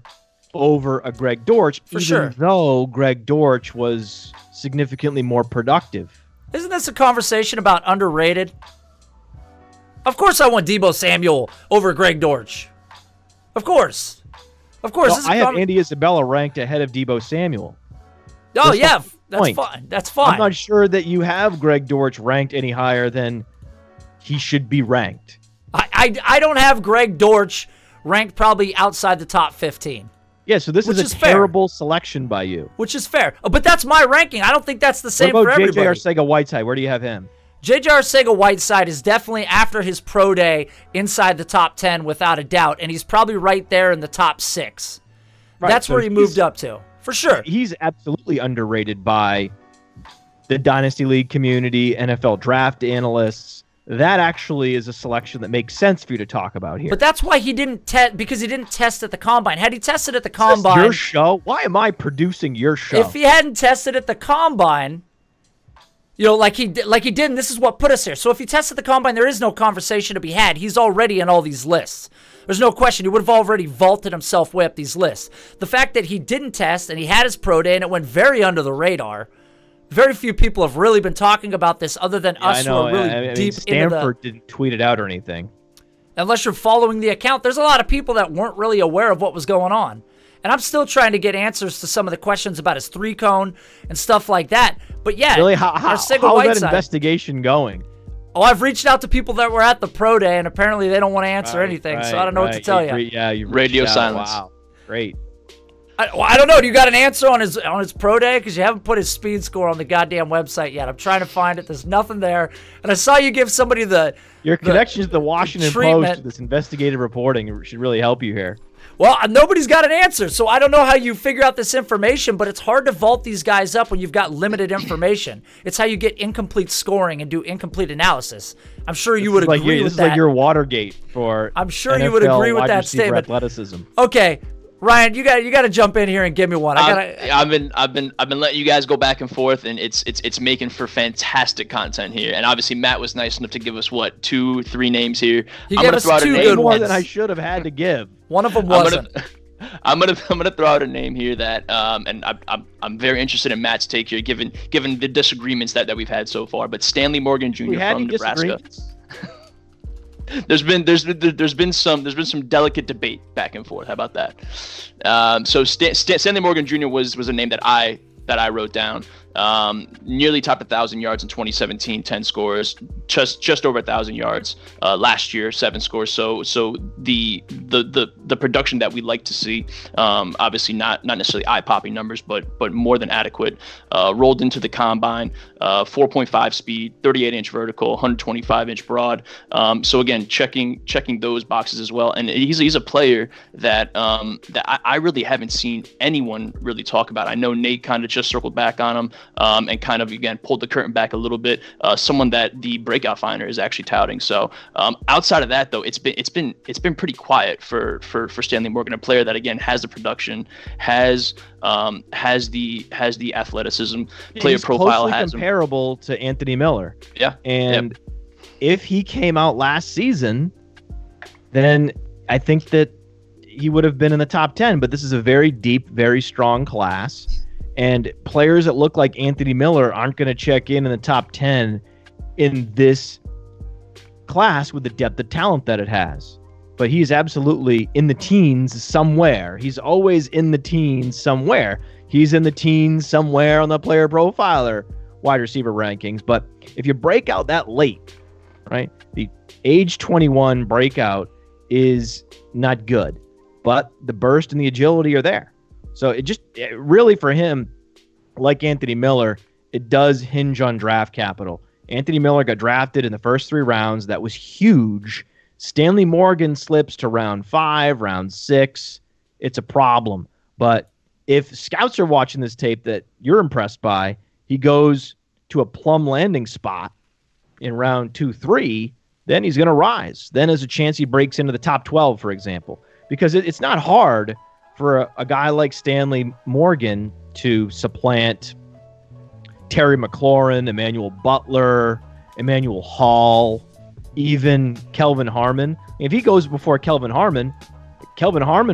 over a Greg Dortch, even though Greg Dortch was significantly more productive. Isn't this a conversation about underrated? Of course I want Deebo Samuel over Greg Dortch. Of course. Of course. Well, I have Andy Isabella ranked ahead of Deebo Samuel. Oh, yeah. That's fine. That's fine. I'm not sure that you have Greg Dortch ranked any higher than he should be ranked. I don't have Greg Dortch ranked probably outside the top 15. Yeah, so this is a terrible selection by you. Which is fair. But that's my ranking. I don't think that's the same for everybody. What about J.J. Arcega-Whiteside? Where do you have him? J.J. Arcega-Whiteside is definitely, after his pro day, inside the top 10 without a doubt, and he's probably right there in the top 6. Right, that's where he moved up to, for sure. He's absolutely underrated by the Dynasty League community, NFL draft analysts. That actually is a selection that makes sense for you to talk about here. But that's why he didn't test, because he didn't test at the Combine. Had he tested at the Combine... Your show? Why am I producing your show? If he hadn't tested at the Combine, you know, like he did, and this is what put us here. So if he tested the Combine, there is no conversation to be had. He's already in all these lists. There's no question. He would have already vaulted himself way up these lists. The fact that he didn't test, and he had his pro day, and it went very under the radar... Very few people have really been talking about this other than us who are really deep Stanford didn't tweet it out or anything. Unless you're following the account, there's a lot of people that weren't really aware of what was going on. And I'm still trying to get answers to some of the questions about his 3-cone and stuff like that. But yeah, really, how's that investigation going? Oh, I've reached out to people that were at the pro day, and apparently they don't want to answer anything, so I don't know what to tell you. Yeah, you radio silence. Wow, great. I don't know. Do you got an answer on his pro day? Because you haven't put his speed score on the goddamn website yet. I'm trying to find it. There's nothing there. And I saw you give somebody your connection to the Washington Post to this investigative reporting should really help you here. Well, nobody's got an answer, so I don't know how you figure out this information, but it's hard to vault these guys up when you've got limited information. It's how you get incomplete scoring and do incomplete analysis. I'm sure you would agree with that. This is like your Watergate for I'm sure you would agree with that statement. Athleticism. Okay. Ryan, you got to jump in here and give me one. I've been letting you guys go back and forth, and it's making for fantastic content here. And obviously, Matt was nice enough to give us 2-3 names here. He gave us 2 good ones than I should have had to give. One of them wasn't. I'm gonna throw out a name here that and I'm very interested in Matt's take here, given the disagreements that we've had so far. But Stanley Morgan Jr. from Nebraska. There's been some delicate debate back and forth. How about that? So Stanley Morgan Jr. was a name that I wrote down. Nearly topped 1,000 yards in 2017, 10 scores, just over 1,000 yards last year, 7 scores. So the production that we like to see, obviously not necessarily eye-popping numbers, but more than adequate. Rolled into the combine, 4.5 speed, 38-inch vertical, 125-inch broad. So again, checking those boxes as well. And he's a player that I really haven't seen anyone really talk about. I know Nate kind of just circled back on him. And kind of again pulled the curtain back a little bit. Someone that the Breakout Finder is actually touting. So outside of that, though, it's been pretty quiet for Stanley Morgan, a player that again has the production, has the athleticism, player profile has comparable to Anthony Miller. Yeah, and if he came out last season, then I think that he would have been in the top 10. But this is a very deep, very strong class. And players that look like Anthony Miller aren't going to check in the top 10 in this class with the depth of talent that it has. But he's absolutely in the teens somewhere. He's always in the teens somewhere. He's in the teens somewhere on the player profiler wide receiver rankings. But if you break out that late, right, the age 21 breakout is not good. But the burst and the agility are there. So it really for him, like Anthony Miller, it does hinge on draft capital. Anthony Miller got drafted in the first 3 rounds. That was huge. Stanley Morgan slips to round 5, round 6. It's a problem. But if scouts are watching this tape that you're impressed by, he goes to a plum landing spot in round 2, 3, then he's going to rise. Then there's a chance he breaks into the top 12, for example. Because it's not hard for a guy like Stanley Morgan to supplant Terry McLaurin, Emmanuel Butler, Emmanuel Hall, even Kelvin Harmon. If he goes before Kelvin Harmon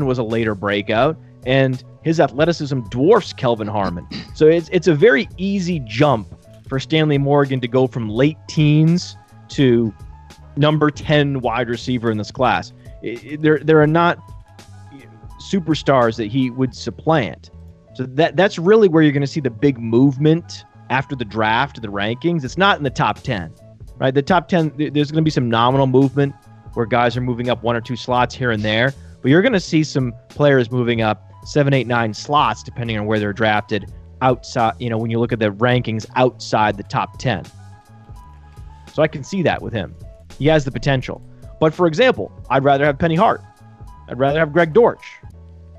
was a later breakout, and his athleticism dwarfs Kelvin Harmon. So it's a very easy jump for Stanley Morgan to go from late teens to number 10 wide receiver in this class. There are not superstars that he would supplant. So that's really where you're going to see the big movement after the draft, the rankings. It's not in the top 10, right? The top 10, there's going to be some nominal movement, where guys are moving up 1 or 2 slots here and there. But you're going to see some players moving up 7, 8, 9 slots, depending on where they're drafted outside, when you look at the rankings outside the top 10. So I can see that with him. He has the potential. But for example, I'd rather have Penny Hart. I'd rather have Greg Dortch.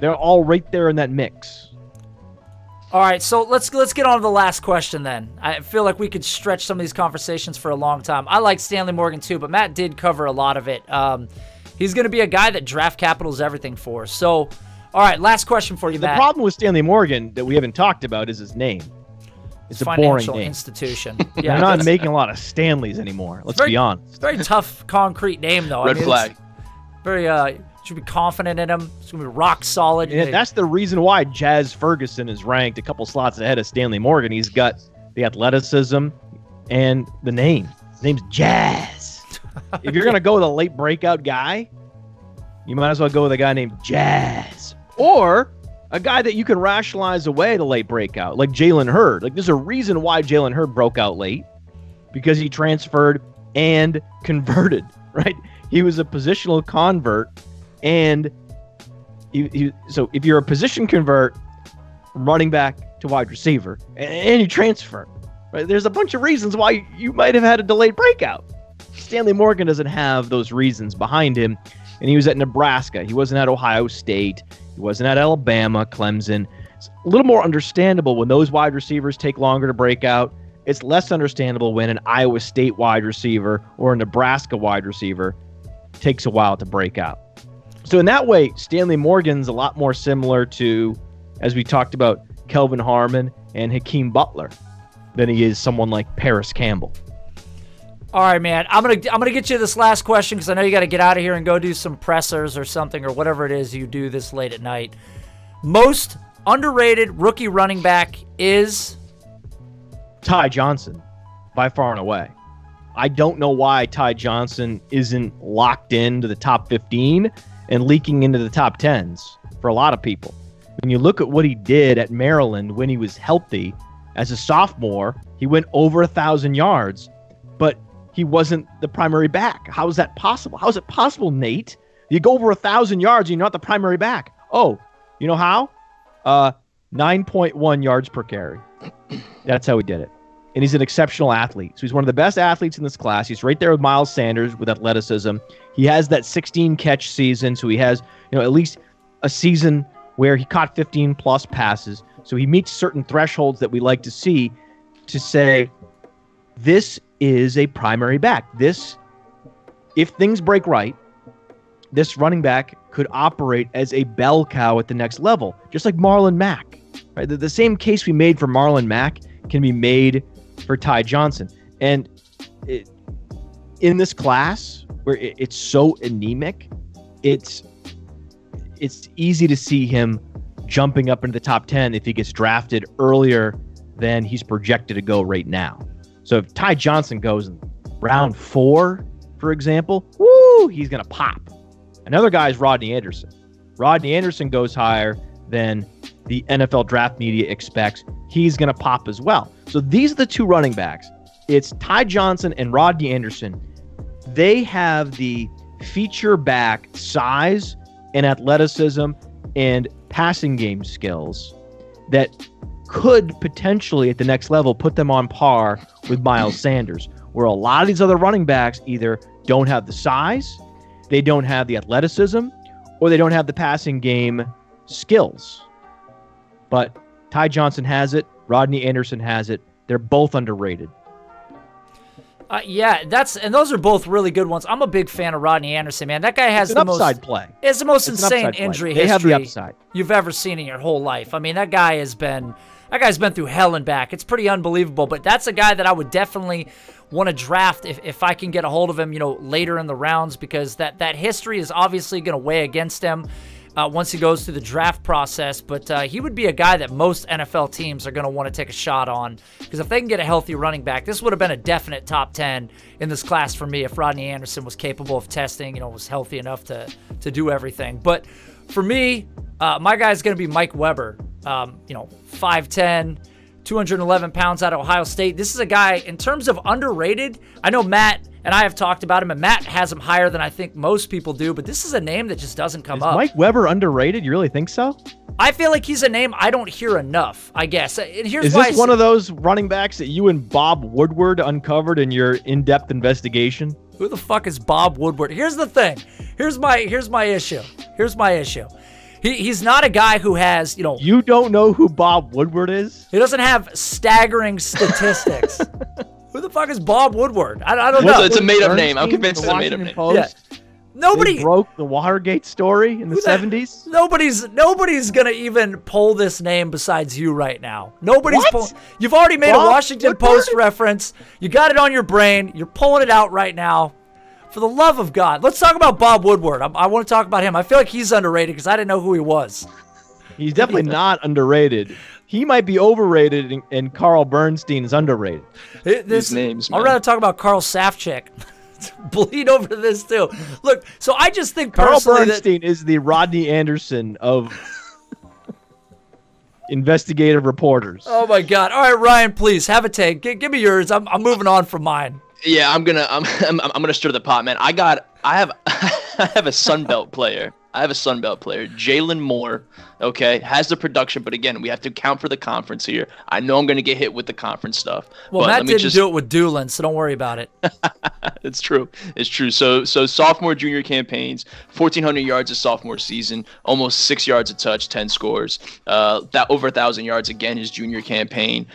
They're all right there in that mix. All right, so let's get on to the last question then. I feel like we could stretch some of these conversations for a long time. I like Stanley Morgan too, but Matt did cover a lot of it. He's going to be a guy that draft capital is everything for. So, all right, last question for you, Matt. The problem with Stanley Morgan that we haven't talked about is his name. It's a boring financial name. Institution. Yeah, they're not making a lot of Stanleys anymore. Let's be honest. It's a very tough, concrete name, though. Red flag. Very, should be confident in him. It's going to be rock solid. And that's the reason why Jazz Ferguson is ranked a couple slots ahead of Stanley Morgan. He's got the athleticism and the name. His name's Jazz. If you're going to go with a late breakout guy, you might as well go with a guy named Jazz. Or a guy that you can rationalize away the late breakout, like Jalen Hurd. Like, there's a reason why Jalen Hurd broke out late, because he transferred and converted, right? He was a positional convert, and so if you're a position convert from running back to wide receiver, and you transfer, right? There's a bunch of reasons why you might have had a delayed breakout. Stanley Morgan doesn't have those reasons behind him, and he was at Nebraska. He wasn't at Ohio State. He wasn't at Alabama, Clemson. It's a little more understandable when those wide receivers take longer to break out. It's less understandable when an Iowa State wide receiver or a Nebraska wide receiver takes a while to break out. So in that way, Stanley Morgan's a lot more similar to, as we talked about, Kelvin Harmon and HAKEEM Butler than he is someone like Paris Campbell. All right, man. I'm gonna get you this last question because I know you got to get out of here and go do some pressers or something or whatever it is you do this late at night. Most underrated rookie running back is Ty Johnson, by far and away. I don't know why Ty Johnson isn't locked into the top 15 and leaking into the top 10s for a lot of people. When you look at what he did at Maryland when he was healthy as a sophomore, he went over 1,000 yards, but he wasn't the primary back. How is that possible? How is it possible, Nate? You go over 1,000 yards and you're not the primary back. Oh, you know how? 9.1 yards per carry. That's how he did it. And he's an exceptional athlete. So he's one of the best athletes in this class. He's right there with Myles Sanders with athleticism. He has that 16-catch season, so he has, at least a season where he caught 15-plus passes. So he meets certain thresholds that we like to see to say, this is a primary back. This, if things break right, this running back could operate as a bell cow at the next level, just like Marlon Mack. Right? The same case we made for Marlon Mack can be made for Ty Johnson. And in this class, where it's so anemic, it's easy to see him jumping up into the top 10 if he gets drafted earlier than he's projected to go right now. So if Ty Johnson goes in round 4, for example, woo, he's going to pop. Another guy is Rodney Anderson. Rodney Anderson goes higher than the NFL draft media expects. He's going to pop as well. So these are the two running backs. It's Ty Johnson and Rodney Anderson. They have the feature back size and athleticism and passing game skills that could potentially at the next level put them on par with Myles Sanders, where a lot of these other running backs either don't have the size, they don't have the athleticism, or they don't have the passing game skills. But Ty Johnson has it. Rodney Anderson has it. They're both underrated. Yeah, and those are both really good ones. I'm a big fan of Rodney Anderson, man. That guy has the most upside play. It's the most insane injury history you've ever seen in your whole life. I mean, that guy's been through hell and back. It's pretty unbelievable. But that's a guy that I would definitely want to draft if I can get a hold of him, later in the rounds, because that history is obviously going to weigh against him once he goes through the draft process. But he would be a guy that most NFL teams are going to want to take a shot on, because if they can get a healthy running back, this would have been a definite top 10 in this class for me if Rodney Anderson was capable of testing, was healthy enough to do everything. But for me, my guy's going to be Mike Weber, 5'10", 211 pounds out of Ohio State. This is a guy, in terms of underrated, I know Matt and I have talked about him, and Matt has him higher than I think most people do, but this is a name that just doesn't come up. Mike Weber underrated? You really think so? I feel like he's a name I don't hear enough, I guess. And here's Is why this one of those running backs that you and Bob Woodward uncovered in your in-depth investigation? Who the fuck is Bob Woodward? Here's the thing. Here's my issue. Here's my issue. He's not a guy who has, You don't know who Bob Woodward is? He doesn't have staggering statistics. Who the fuck is Bob Woodward? I don't know. It's a made-up name. I'm convinced it's a made-up name. Yeah. They broke the Watergate story in the 70s. Nobody's gonna even pull this name besides you right now. What? You've already made a Washington Post reference. You got it on your brain. You're pulling it out right now. For the love of God, let's talk about Bob Woodward. I want to talk about him. I feel like he's underrated because I didn't know who he was. He's definitely not underrated. He might be overrated, and Carl Bernstein is underrated. These names, man. I'd rather talk about Carl Safchik. Bleed over to this too. Look, so I just think Carl Bernstein is the Rodney Anderson of investigative reporters. Oh my God! All right, Ryan, please have a take. Give me yours. I'm moving on from mine. Yeah, I'm gonna stir the pot, man. I have a Sunbelt player. Jalen Moore, okay, has the production, but again, we have to count for the conference here. I know I'm going to get hit with the conference stuff. Well, but Matt didn't do it with Dulin, so don't worry about it. It's true. So sophomore, junior campaigns, 1,400 yards a sophomore season, almost 6 yards a touch, 10 scores. That over 1,000 yards again his junior campaign.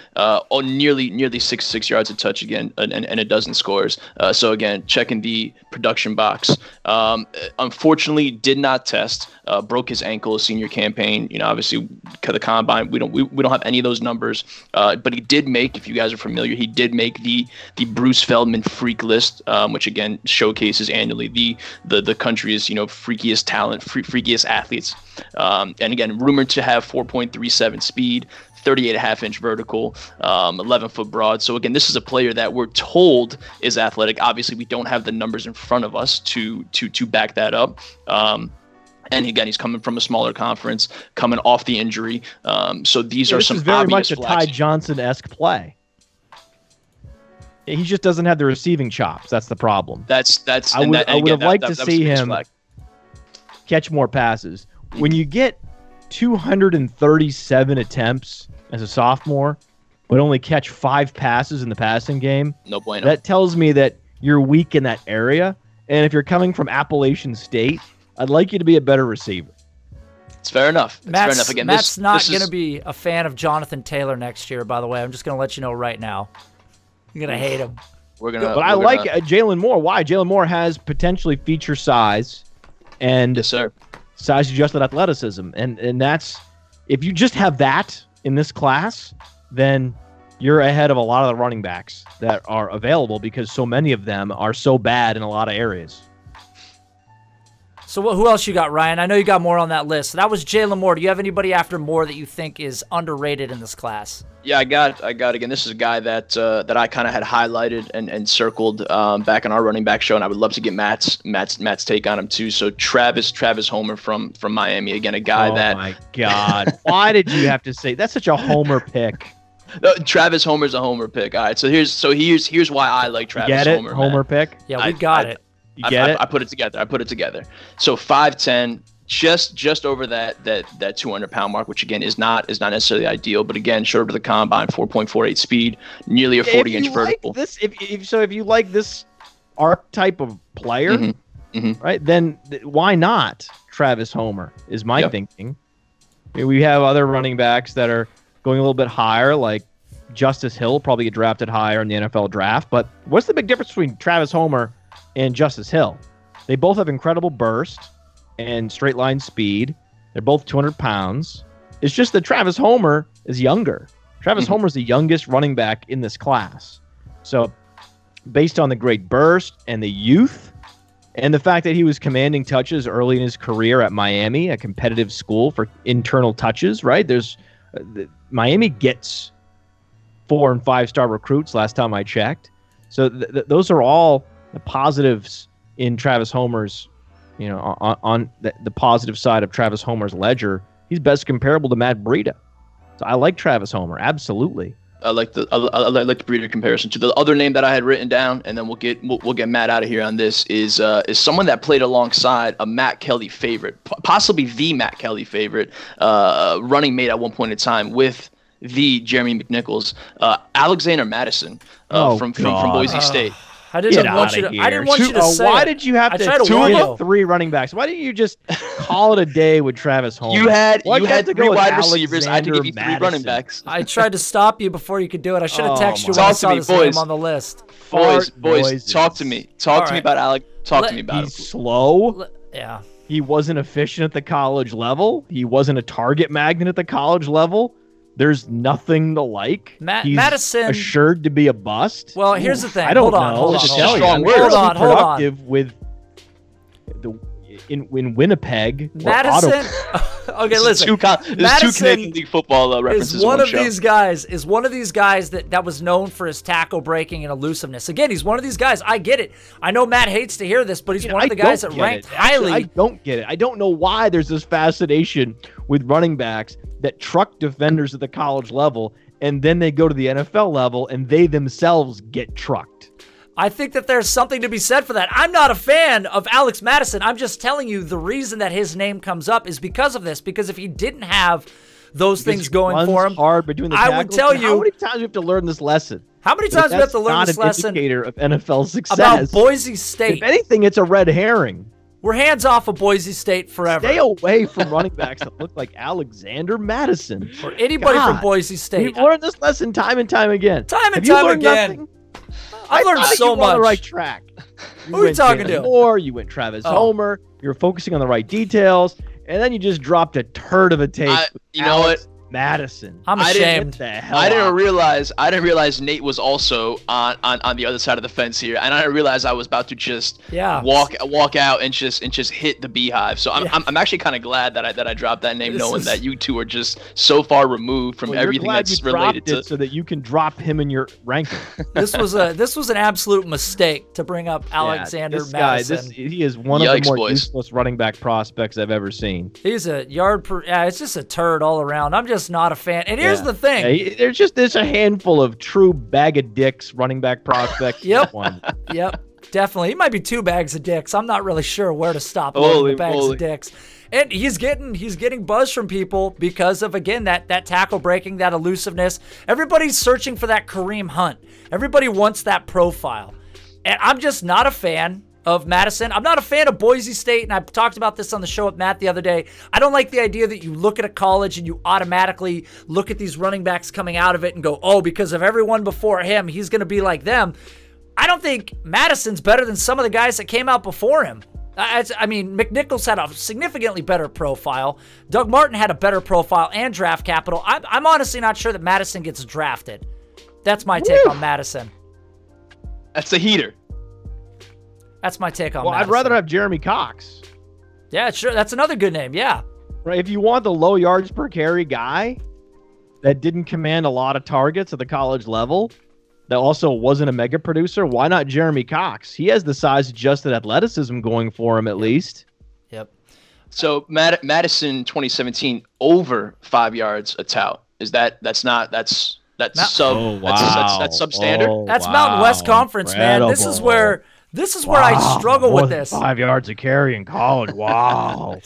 Nearly 6 yards a touch again, and a dozen scores. So again, checking the production box. Unfortunately, did not test. Broke his ankle his senior campaign. Obviously, the combine, we don't have any of those numbers. But he did make, if you guys are familiar, he did make the Bruce Feldman freak list, which again showcases annually the country's freakiest talent, freakiest athletes. And again, rumored to have 4.37 speed. 38.5-inch vertical, 11-foot broad. So again, this is a player that we're told is athletic. Obviously, we don't have the numbers in front of us to back that up. And again, he's coming from a smaller conference, coming off the injury. So these are some obvious very much a flags. Ty Johnson-esque play. He just doesn't have the receiving chops. That's the problem. I would have liked to see him catch more passes. When you get 237 attempts as a sophomore, but only catch 5 passes in the passing game, no bueno. That tells me that you're weak in that area. And if you're coming from Appalachian State, I'd like you to be a better receiver. It's fair enough. Again, Matt's not going to be a fan of Jonathan Taylor next year, by the way. I'm just going to let you know right now. You're going to hate him. But I like Jalen Moore. Why? Jalen Moore has potentially feature size and yes, sir. Size-adjusted athleticism. And that's, if you just have that in this class, then you're ahead of a lot of the running backs that are available because so many of them are so bad in a lot of areas. So who else you got, Ryan? I know you got more on that list. So that was Jalen Moore. Do you have anybody after Moore that you think is underrated in this class? Yeah, I got again. This is a guy that I kind of had highlighted and circled back in our running back show, and I would love to get Matt's take on him too. So Travis Homer from Miami, again, a guy that. Oh my God! Why did you have to say that's such a Homer pick? No, Travis Homer's a Homer pick. All right, so here's why I like Travis Get it? Homer. Homer pick. Yeah, we got it. You get it? I put it together. So 5'10", just over that 200-pound mark, which again is not necessarily ideal, but again, short of the combine, 4.48 speed, nearly a 40-inch vertical. If you like this archetype of player, right, then why not Travis Homer? Is my thinking. We have other running backs that are going a little bit higher, like Justice Hill, probably get drafted higher in the NFL draft. But what's the big difference between Travis Homer and Justice Hill? They both have incredible burst and straight line speed. They're both 200 pounds. It's just that Travis Homer is younger. Travis Homer is the youngest running back in this class. So based on the great burst and the youth and the fact that he was commanding touches early in his career at Miami, a competitive school for internal touches, right? Miami gets 4- and 5-star recruits last time I checked. So those are all the positives in Travis Homer's, on the positive side of Travis Homer's ledger. He's best comparable to Matt Breida. So I like Travis Homer, absolutely. I like the breeder comparison to the other name that I had written down, and then we'll get Matt out of here on this. Is someone that played alongside a Matt Kelley favorite, possibly the Matt Kelley favorite, running mate at one point in time with the Jeremy McNichols, Alexander Madison from Boise State. I didn't want you to say why it. did you have to get 3 running backs? Why didn't you just call it a day with Travis Holmes? You had 3 wide Alexander receivers. I had to give you 3 running backs. I tried to stop you before you could do it. I should have texted you when I saw this name on the list. Boys, talk to me. Talk to me about Alex. Talk to me about him. He's slow. Yeah. He wasn't efficient at the college level. He wasn't a target magnet at the college level. There's nothing to like. He's Madison assured to be a bust. Well, here's the thing. I don't know. Hold on. With in Winnipeg, Madison. Okay, listen. There's 2 Canadian League football references. Is one of these guys that was known for his tackle breaking and elusiveness. Again, he's one of these guys. I get it. I know Matt hates to hear this, but he's one of the guys that ranked highly. I don't get it. I don't know why there's this fascination with running backs that truck defenders at the college level, and then they go to the NFL level and they themselves get trucked. I think that there's something to be said for that. I'm not a fan of Alex Madison. I'm just telling you the reason that his name comes up is because of this. Because if he didn't have those things going for him, hard between the tackles, I would tell you. How many times do you have to learn this lesson? How many times do we have to learn this lesson? That's not an indicator of NFL success. About Boise State. If anything, it's a red herring. We're hands off of Boise State forever. Stay away from running backs that look like Alexander Madison. Or anybody from Boise State. We've learned this lesson time and time again. I've learned so much. On the right track. Who are you talking to? Or you went Travis Homer. You're focusing on the right details, and then you just dropped a turd of a tape. You know what? Madison. I'm ashamed. I didn't realize Nate was also on the other side of the fence here, and I didn't realize I was about to just walk out and just hit the beehive. So I'm actually kind of glad that I dropped that name, knowing that you two are just so far removed from everything that's related to. So that you can drop him in your ranking. This was an absolute mistake to bring up Alexander Madison. He is one of the more useless running back prospects I've ever seen. He's a yard per. It's just a turd all around. I'm just not a fan. And here's the thing. There's a handful of true bag of dicks running back prospects. Yep. Yep. Definitely. He might be 2 bags of dicks. I'm not really sure where to stop the bags of dicks. And he's getting buzz from people because of, again, that tackle breaking, that elusiveness. Everybody's searching for that Kareem Hunt. Everybody wants that profile. And I'm just not a fan of Madison. I'm not a fan of Boise State, and I talked about this on the show with Matt the other day. I don't like the idea that you look at a college and you automatically look at these running backs coming out of it and go, oh, because of everyone before him, he's going to be like them. I don't think Madison's better than some of the guys that came out before him. I mean, McNichols had a significantly better profile. Doug Martin had a better profile and draft capital. I'm honestly not sure that Madison gets drafted. That's my take on Madison. That's a heater. That's my take on Madison. I'd rather have Jeremy Cox. Yeah, sure. That's another good name. Yeah. Right. If you want the low yards per carry guy that didn't command a lot of targets at the college level, that also wasn't a mega producer, why not Jeremy Cox? He has the size-adjusted athleticism going for him at least. Yep. So Madison 2017 over 5 yards a tout. That's substandard? That's Mountain West Conference, man. This is where I struggle with this. 5 yards of carry in college. Wow.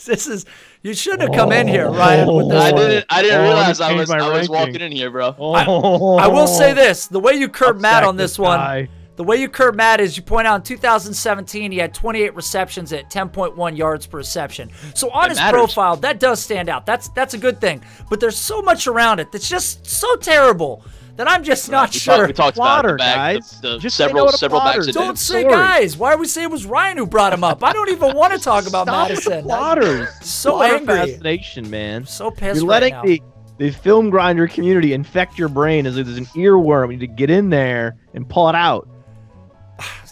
You shouldn't have come in here, Ryan. With this I didn't realize I was walking in here, bro. I will say this: the way you curb Matt on this one, the way you curb Matt is you point out in 2017 he had 28 receptions at 10.1 yards per reception. So on his profile, that does stand out. That's a good thing. But there's so much around it that's just so terrible that I'm just not sure. We talked about the guys. Several bags of Don't say guys. Why are we saying it was Ryan who brought him up? I don't even want to talk about Madison. Plotters. So angry. Fascination, man. So pissed. You're letting the film grinder community infect your brain as if there's an earworm. You need to get in there and pull it out.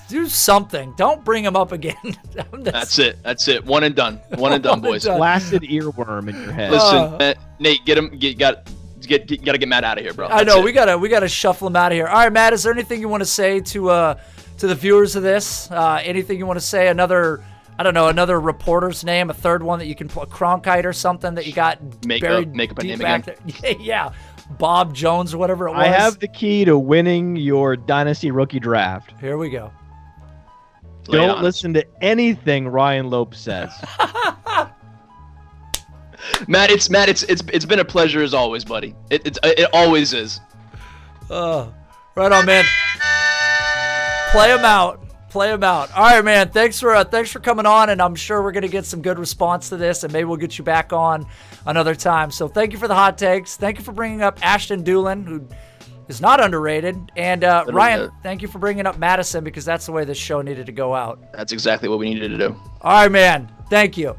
Do something. Don't bring him up again. That's it. One and done. One and done, boys. Blasted earworm in your head. Listen, Nate, gotta get Matt out of here, bro. I know we gotta shuffle him out of here. All right, Matt, is there anything you want to say to the viewers of this? Anything you want to say? Another reporter's name, a third one that you can put, Cronkite or something that you got make buried up a name back again. there. Yeah. Bob Jones or whatever it was. I have the key to winning your Dynasty rookie draft. Here we go. Don't listen to anything Ryan Lopes says. Matt, it's been a pleasure as always, buddy. It always is. Right on, man. Play him out. Play him out. All right, man. Thanks for coming on, and I'm sure we're gonna get some good response to this, and maybe we'll get you back on another time. So thank you for the hot takes. Thank you for bringing up Ashton Dulin, who is not underrated, and Ryan, thank you for bringing up Madison, because that's the way this show needed to go out. That's exactly what we needed to do. All right, man. Thank you.